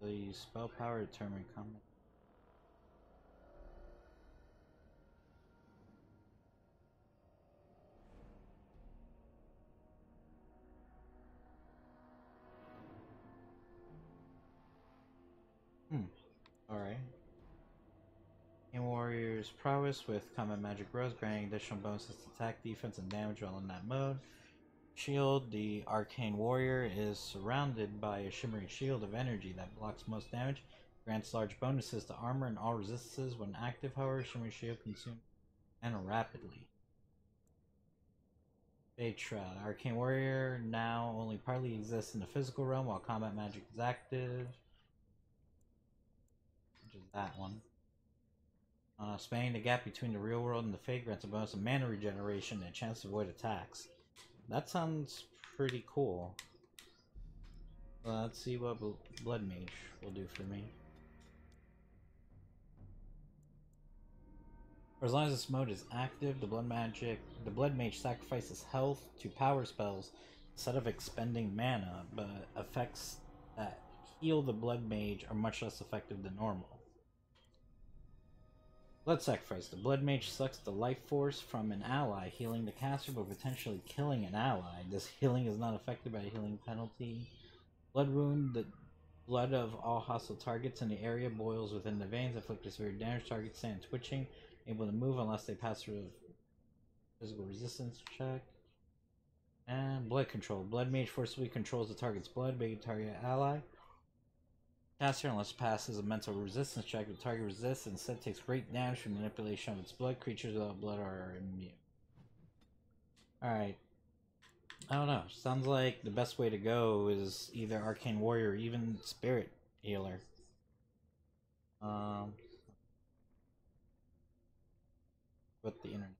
So you use spell power to determine combat. Alright. Arcane Warrior's prowess with combat magic rose, granting additional bonuses to attack, defense, and damage while in that mode. Shield. The Arcane Warrior is surrounded by a shimmering shield of energy that blocks most damage, grants large bonuses to armor and all resistances when active. However, shimmering shield consumes mana rapidly. Fade Shroud. Arcane Warrior now only partly exists in the physical realm while combat magic is active. Which is that one. Spanning the gap between the real world and the Fade grants a bonus of mana regeneration and a chance to avoid attacks. That sounds pretty cool. Let's see what Blood Mage will do for me. For as long as this mode is active, the Blood Mage sacrifices health to power spells instead of expending mana, but effects that heal the blood mage are much less effective than normal. Blood sacrifice. The blood mage sucks the life force from an ally, healing the caster but potentially killing an ally. This healing is not affected by a healing penalty. Blood wound. The blood of all hostile targets in the area boils within the veins, inflicting severe damage. Targets stand twitching, able to move unless they pass through a physical resistance check. And blood control. Blood mage forcibly controls the target's blood, making target ally. Caster, unless passes a mental resistance check, the target resists and instead takes great damage from manipulation of its blood. Creatures without blood are immune. Alright. I don't know. Sounds like the best way to go is either Arcane Warrior or even Spirit Healer. With the internet.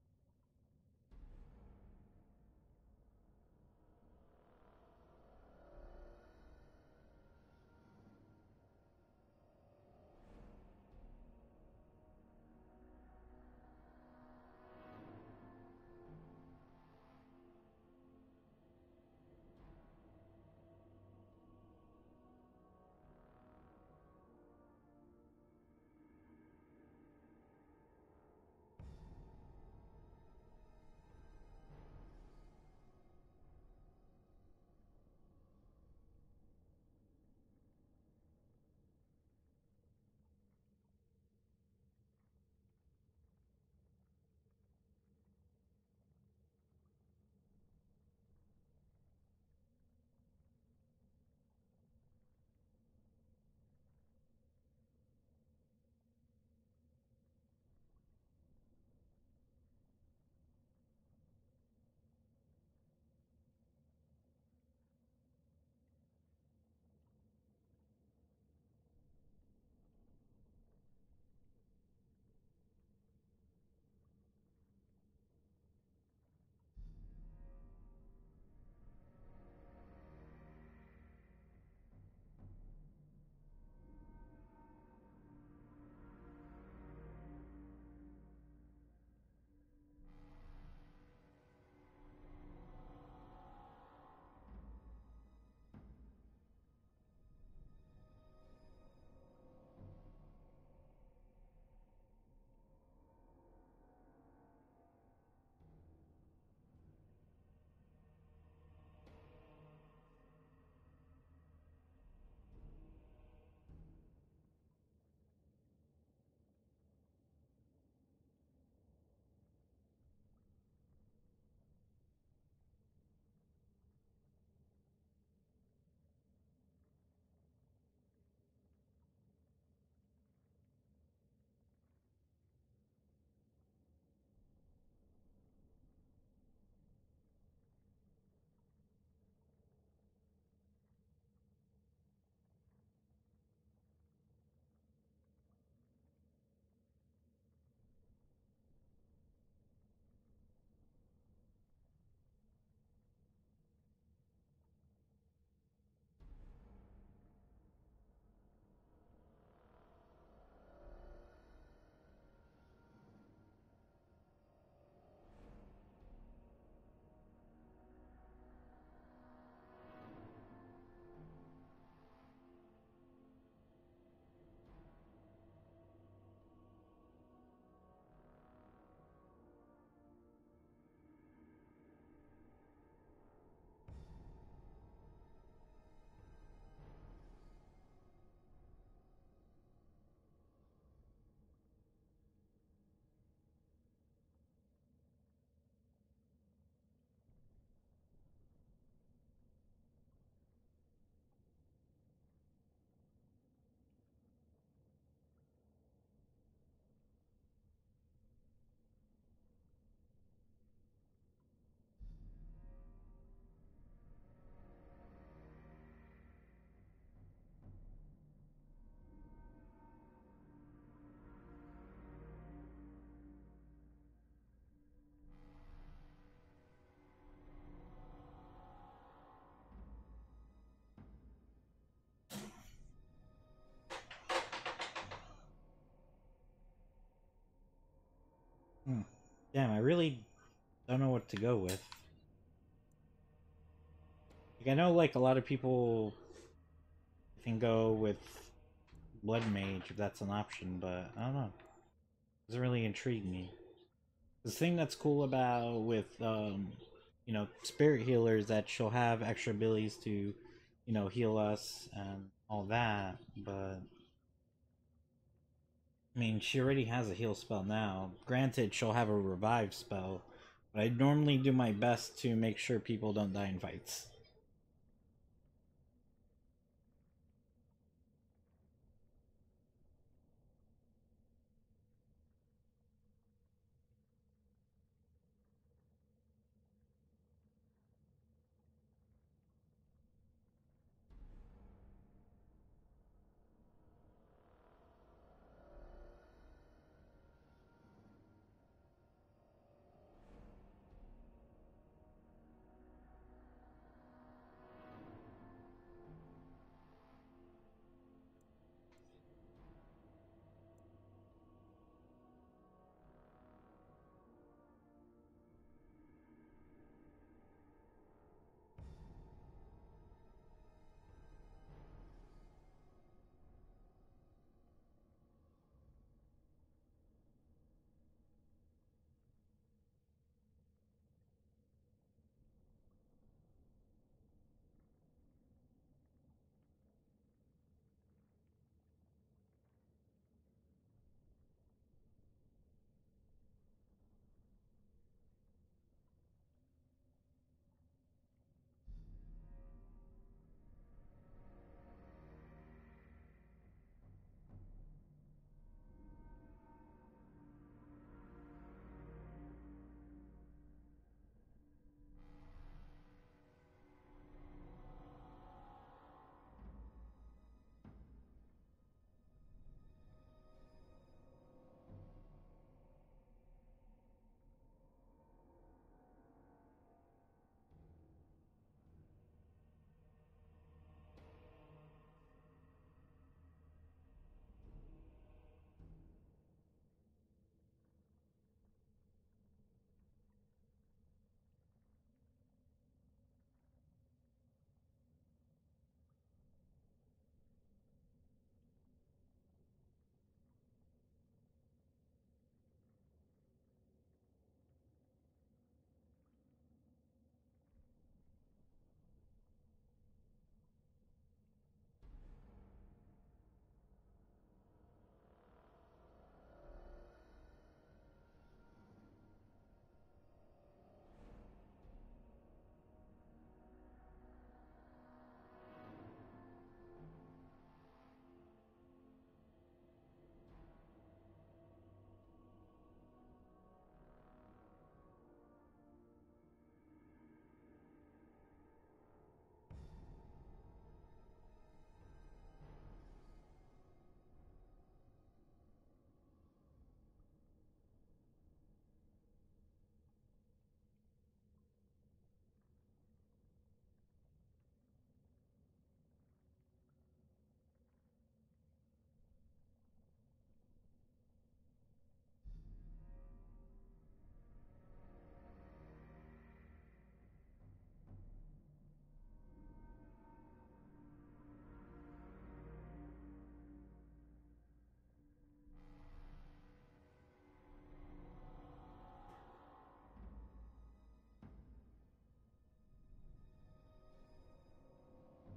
Damn, I really don't know what to go with. Like, I know, like, a lot of people can go with Blood Mage if that's an option, but I don't know. It doesn't really intrigue me. The thing that's cool about with you know, Spirit Healer is that she'll have extra abilities to, you know, heal us and all that, but I mean, she already has a heal spell now. Granted, she'll have a revive spell, but I normally do my best to make sure people don't die in fights.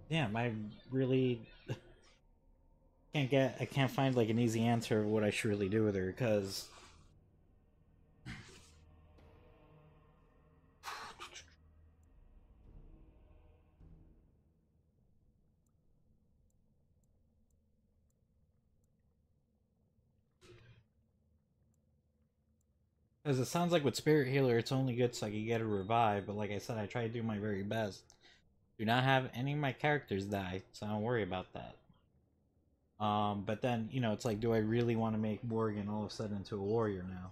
Damn, I really I can't find like an easy answer of what I should really do with her, because it sounds like with Spirit Healer it's only good so I can get a revive, but like I said, I try to do my very best. Do not have any of my characters die, so I don't worry about that. But then, you know, it's like, do I really want to make Morgan all of a sudden into a warrior now?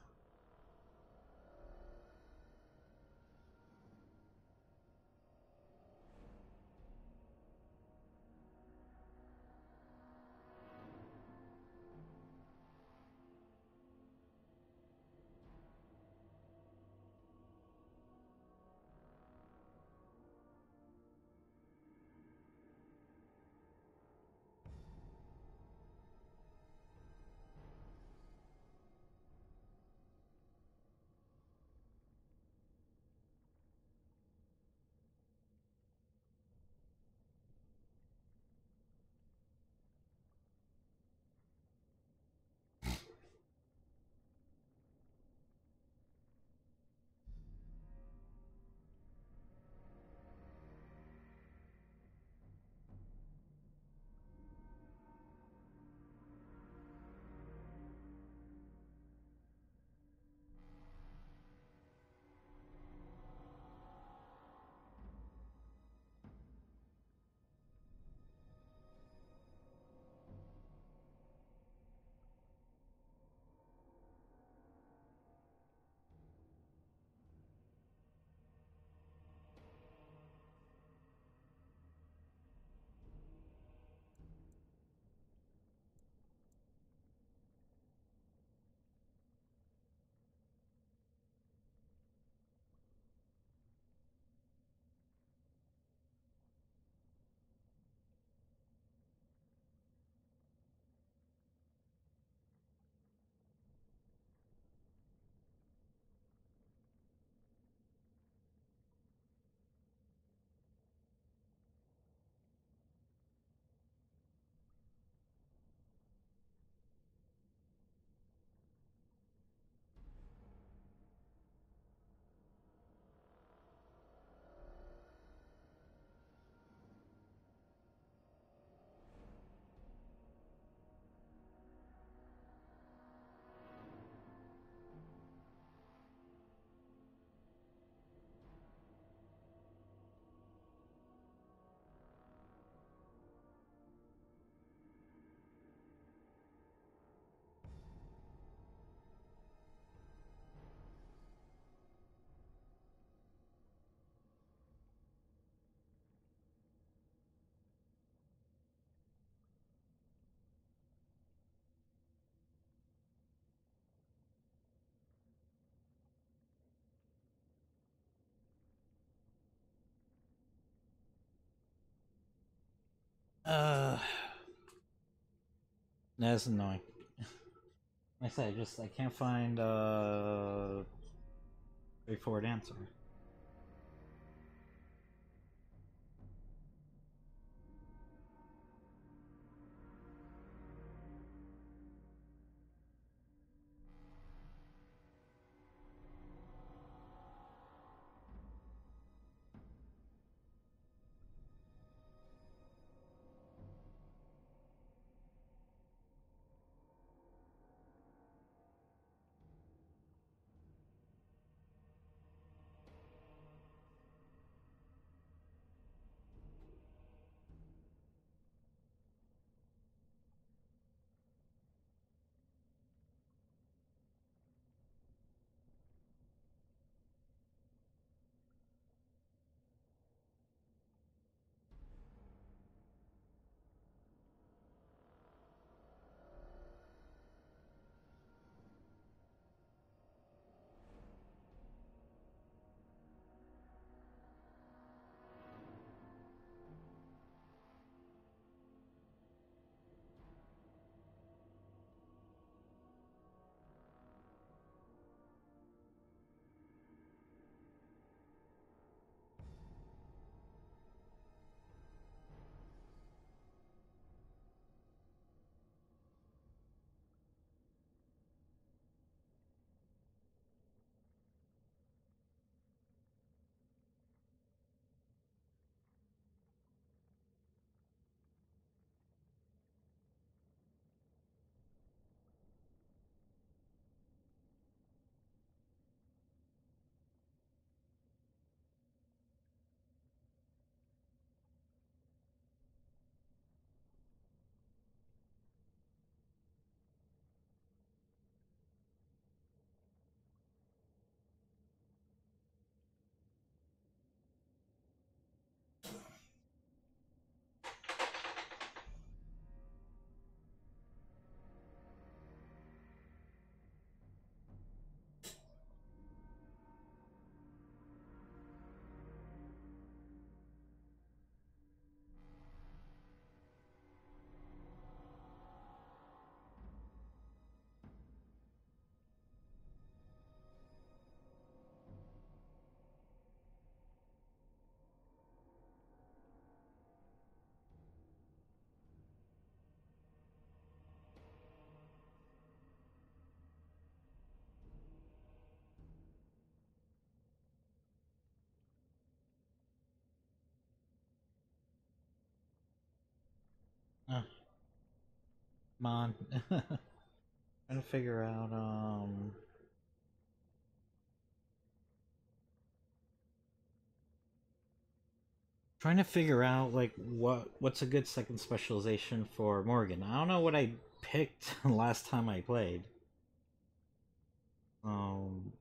That's annoying. Like I said, I can't find a straightforward answer. Oh, come on. Trying to figure out, trying to figure out, like, what's a good second specialization for Morgan. I don't know what I picked last time I played. Um...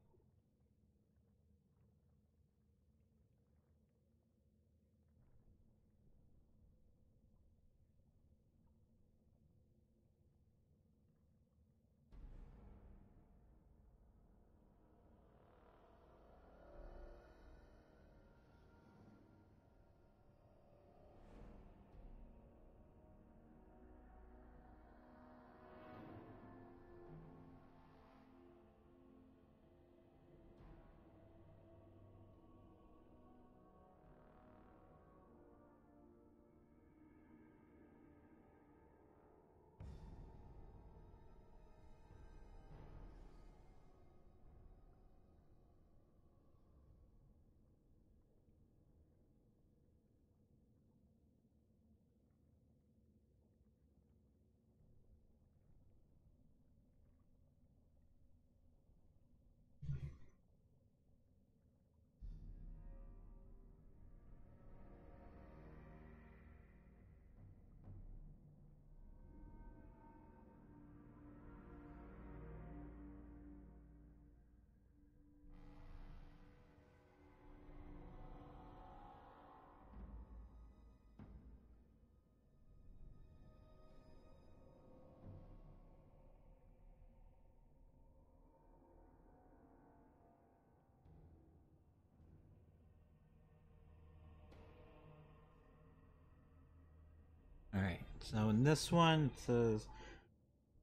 Alright, so in this one it says,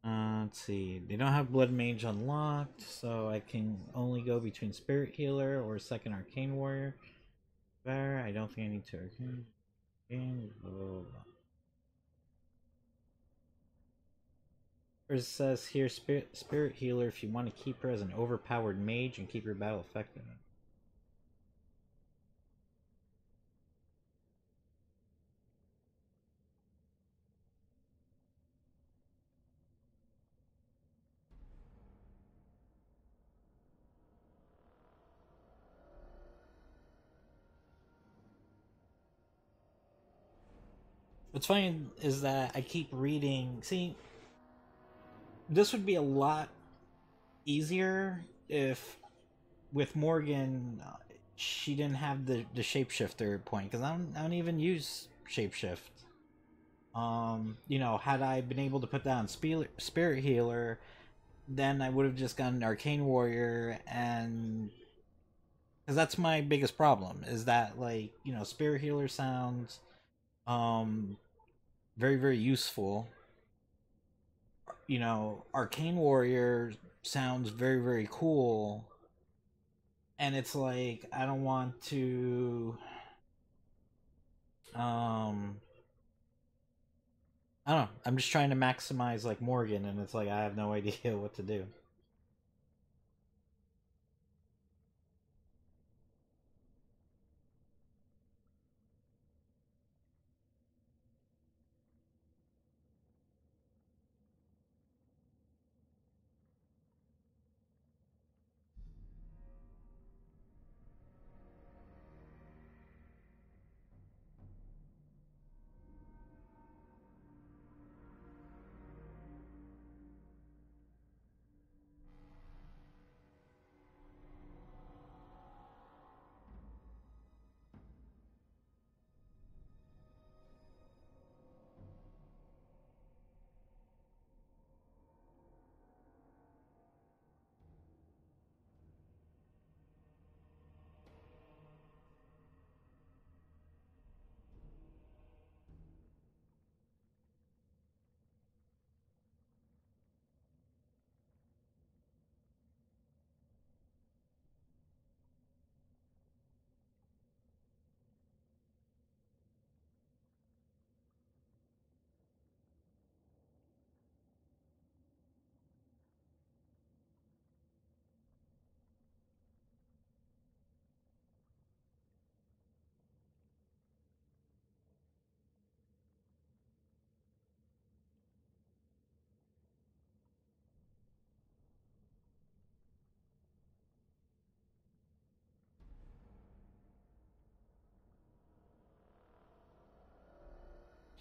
let's see, they don't have Blood Mage unlocked, so I can only go between Spirit Healer or second Arcane Warrior. There, I don't think I need to Arcane. Blah, blah, blah. It says here, Spirit Healer, if you want to keep her as an overpowered mage and keep your battle effective. What's funny is that I keep reading. See, this would be a lot easier if, with Morgan, she didn't have the shapeshifter point, because I don't even use shapeshift. You know, had I been able to put that on Spirit Healer, then I would have just gotten Arcane Warrior, and because that's my biggest problem, is that, like, you know, Spirit Healer sounds very, very useful. You know, Arcane Warrior sounds very, very cool, and it's like, I don't want to I don't know, I'm just trying to maximize, like, Morgan, and it's like I have no idea what to do.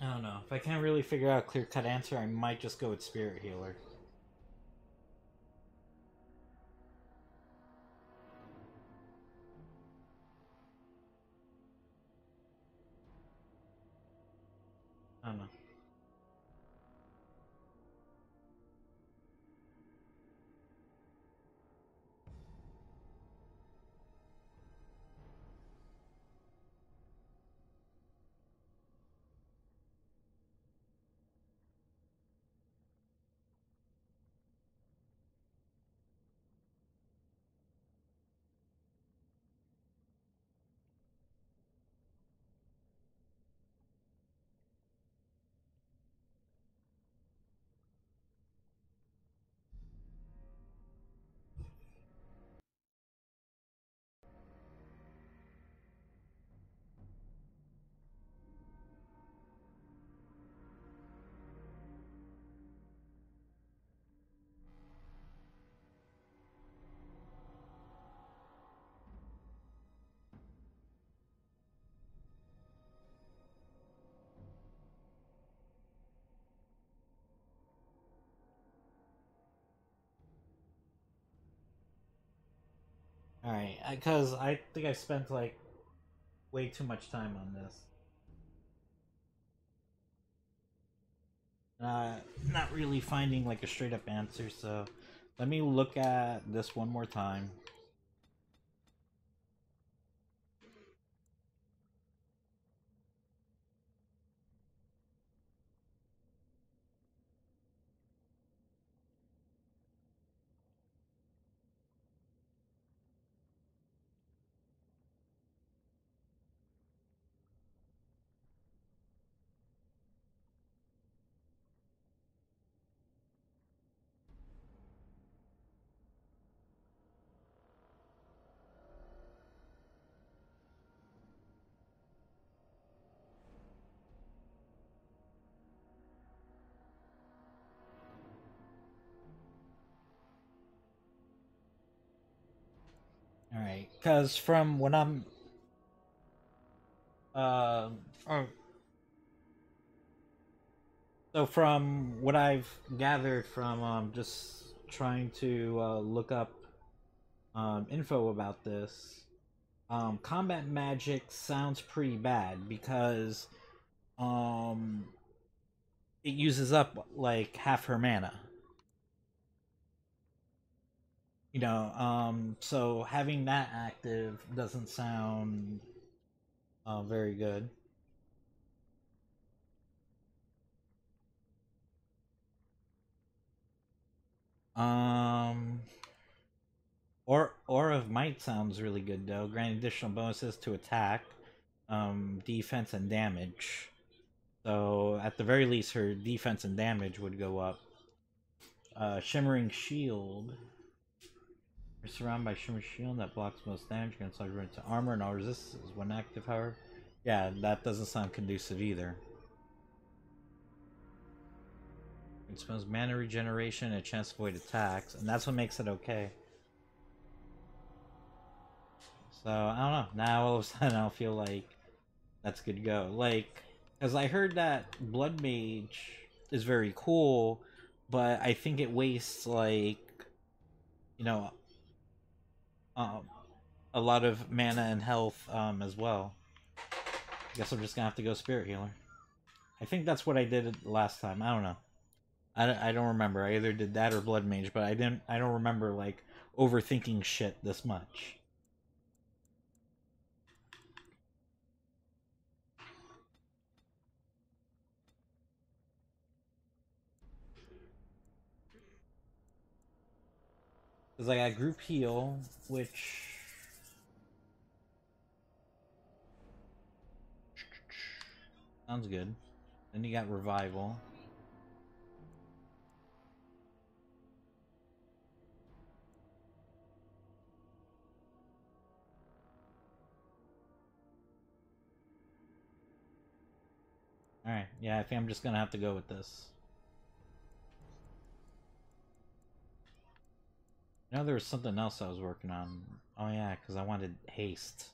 I don't know. If I can't really figure out a clear-cut answer, I might just go with Spirit Healer. I don't know. Alright, because I think I spent, like, way too much time on this. Not really finding, like, a straight-up answer, so let me look at this one more time. Alright, because from when I'm... oh, so from what I've gathered from just trying to look up info about this, combat magic sounds pretty bad because it uses up like half her mana. You know, so having that active doesn't sound very good. Aura of Might sounds really good though. Grant additional bonuses to attack, defense, and damage. So at the very least, her defense and damage would go up. Shimmering Shield. You're surrounded by Shimmering Shield that blocks most damage against all to armor and all resistances when active, however. Yeah, that doesn't sound conducive either. It spends mana regeneration and a chance to avoid attacks, and that's what makes it okay. So, I don't know. Now all of a sudden I feel like that's good to go. Like, because I heard that Blood Mage is very cool, but I think it wastes, like, you know, a lot of mana and health as well. I guess I'm just gonna have to go Spirit Healer. I think that's what I did last time. I don't know. I don't remember. I either did that or Blood Mage, but I don't remember, like, overthinking shit this much. Because I got Group Heal, which... sounds good. Then you got Revival. Alright, yeah, I think I'm just gonna have to go with this. You know, there was something else I was working on. Oh yeah, because I wanted haste.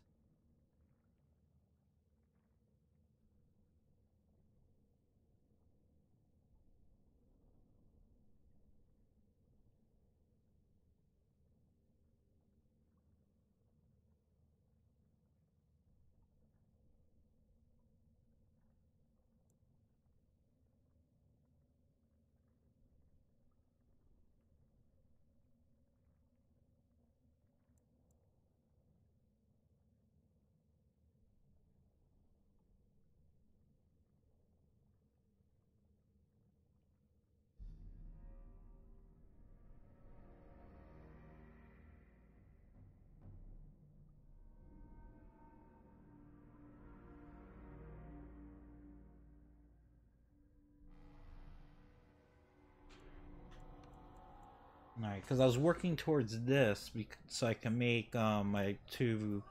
Alright, because I was working towards this so I can make my 2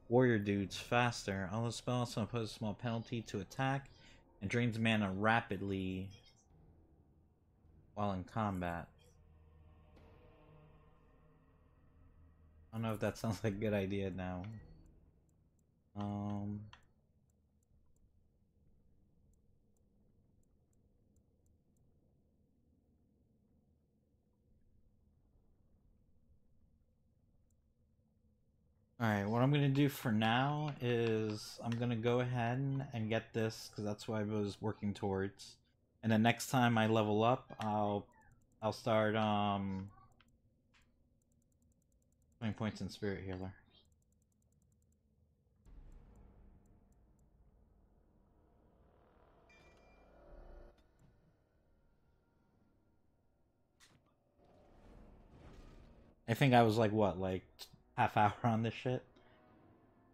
warrior dudes faster. All the spells impose a small penalty to attack and drains mana rapidly while in combat. I don't know if that sounds like a good idea now. Alright, what I'm going to do for now is I'm going to go ahead and get this, because that's what I was working towards. And then next time I level up, I'll start putting points in Spirit Healer. I think I was like, what, like half hour on this shit?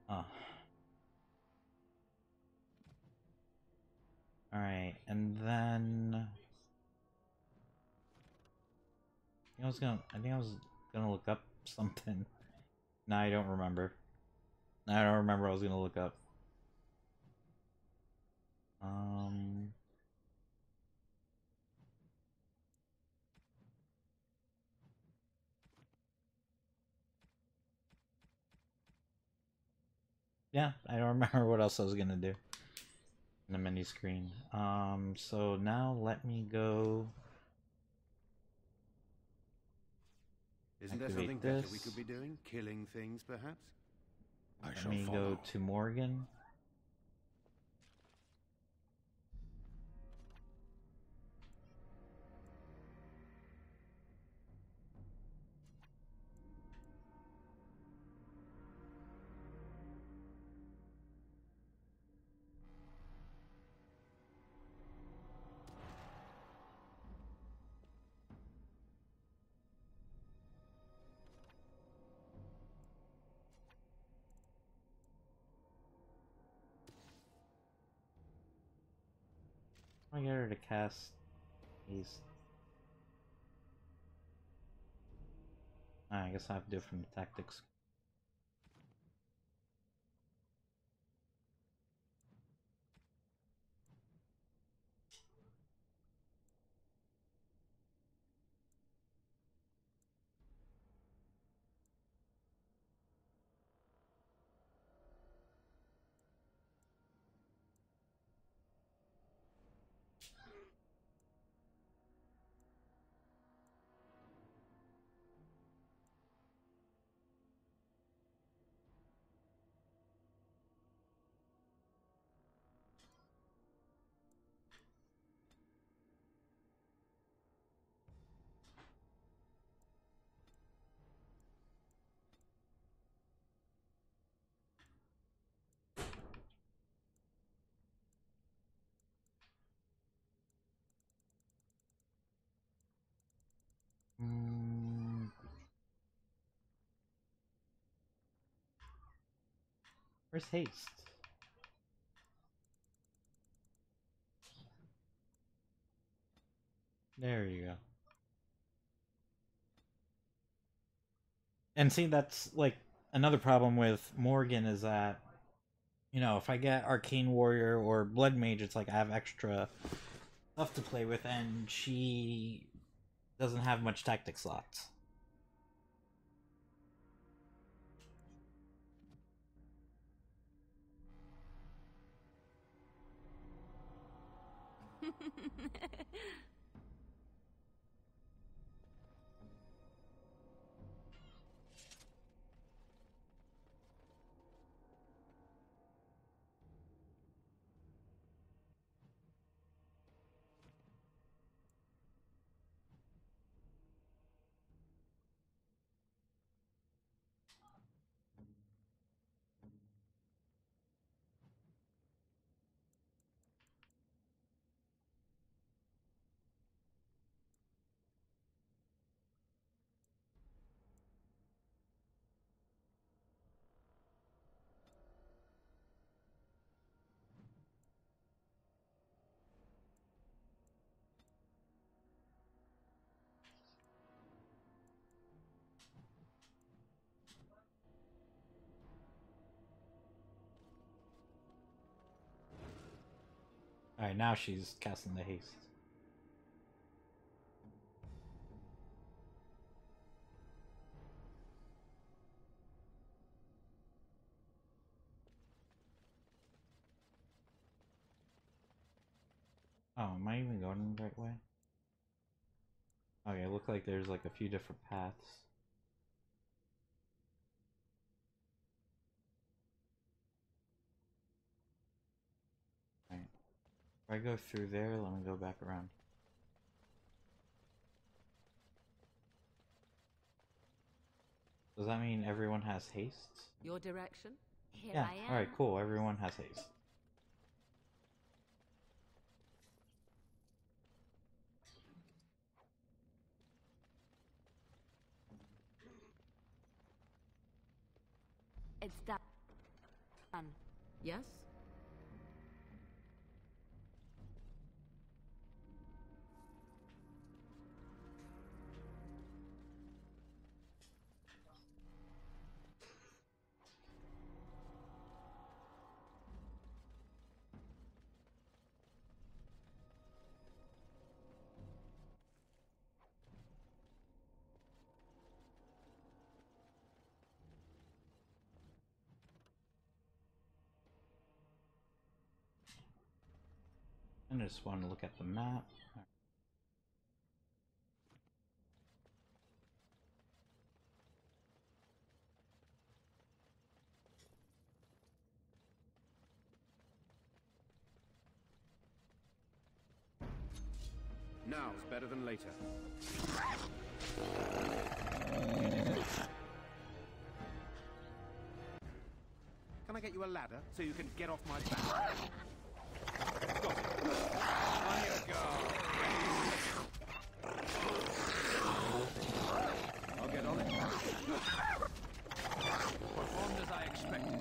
Oh. Alright, and then... I think I was gonna look up something. No, I don't remember. No, I don't remember what I was gonna look up. Yeah, I don't remember what else I was gonna do in the menu screen. So now let me go. Isn't there Activate something better this. we could be doing? Killing things, perhaps? Let me go to Morgan. I get her to cast these. I guess I have to do it from the tactics. Where's haste? There you go. And see, that's like another problem with Morgan is that, you know, if I get Arcane Warrior or Blood Mage, it's like I have extra stuff to play with, and she doesn't have much tactic slots. Alright, now she's casting the haste. Oh, am I even going the right way? Okay, it looks like there's like a few different paths. Right. If I go through there, let me go back around. Does that mean everyone has haste? Your direction? Here Yeah, I am. alright, cool. Everyone has haste. It's done. Yes? around. I just want to look at the map. Now's better than later. Can I get you a ladder so you can get off my back? Got it. On you go. I'll get on it. Performed as I expected.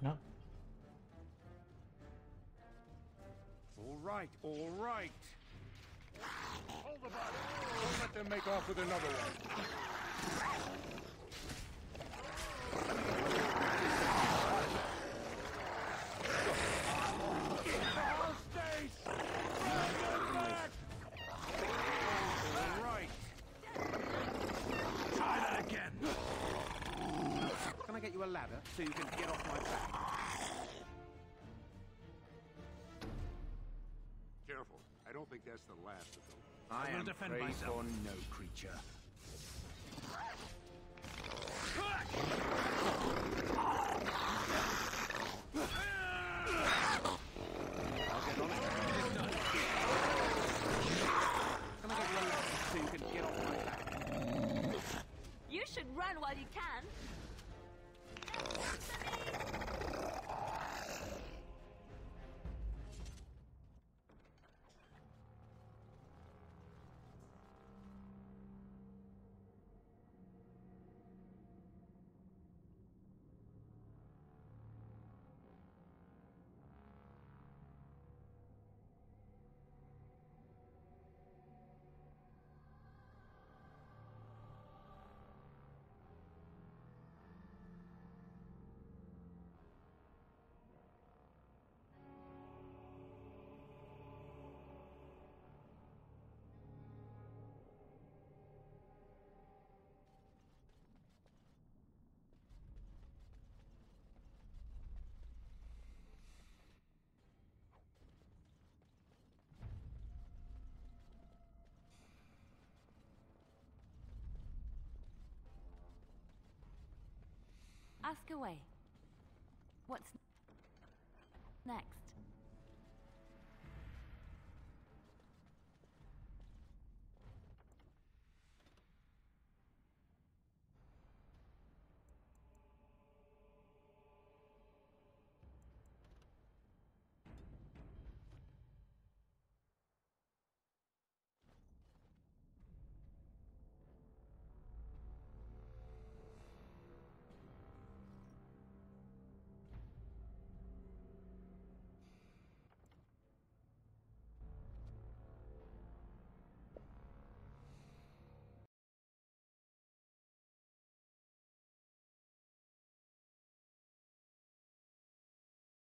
No. All right. Hold the body. Don't let them make off with another one. All right. Try that again. Can I get you a ladder so you can get off my back? Careful. I don't think that's the last of them. I am defend myself. For no creature. I'll get on it. It's done. Can I get you a ladder so you can get off my back? You should run while you can. Ask away. What's next?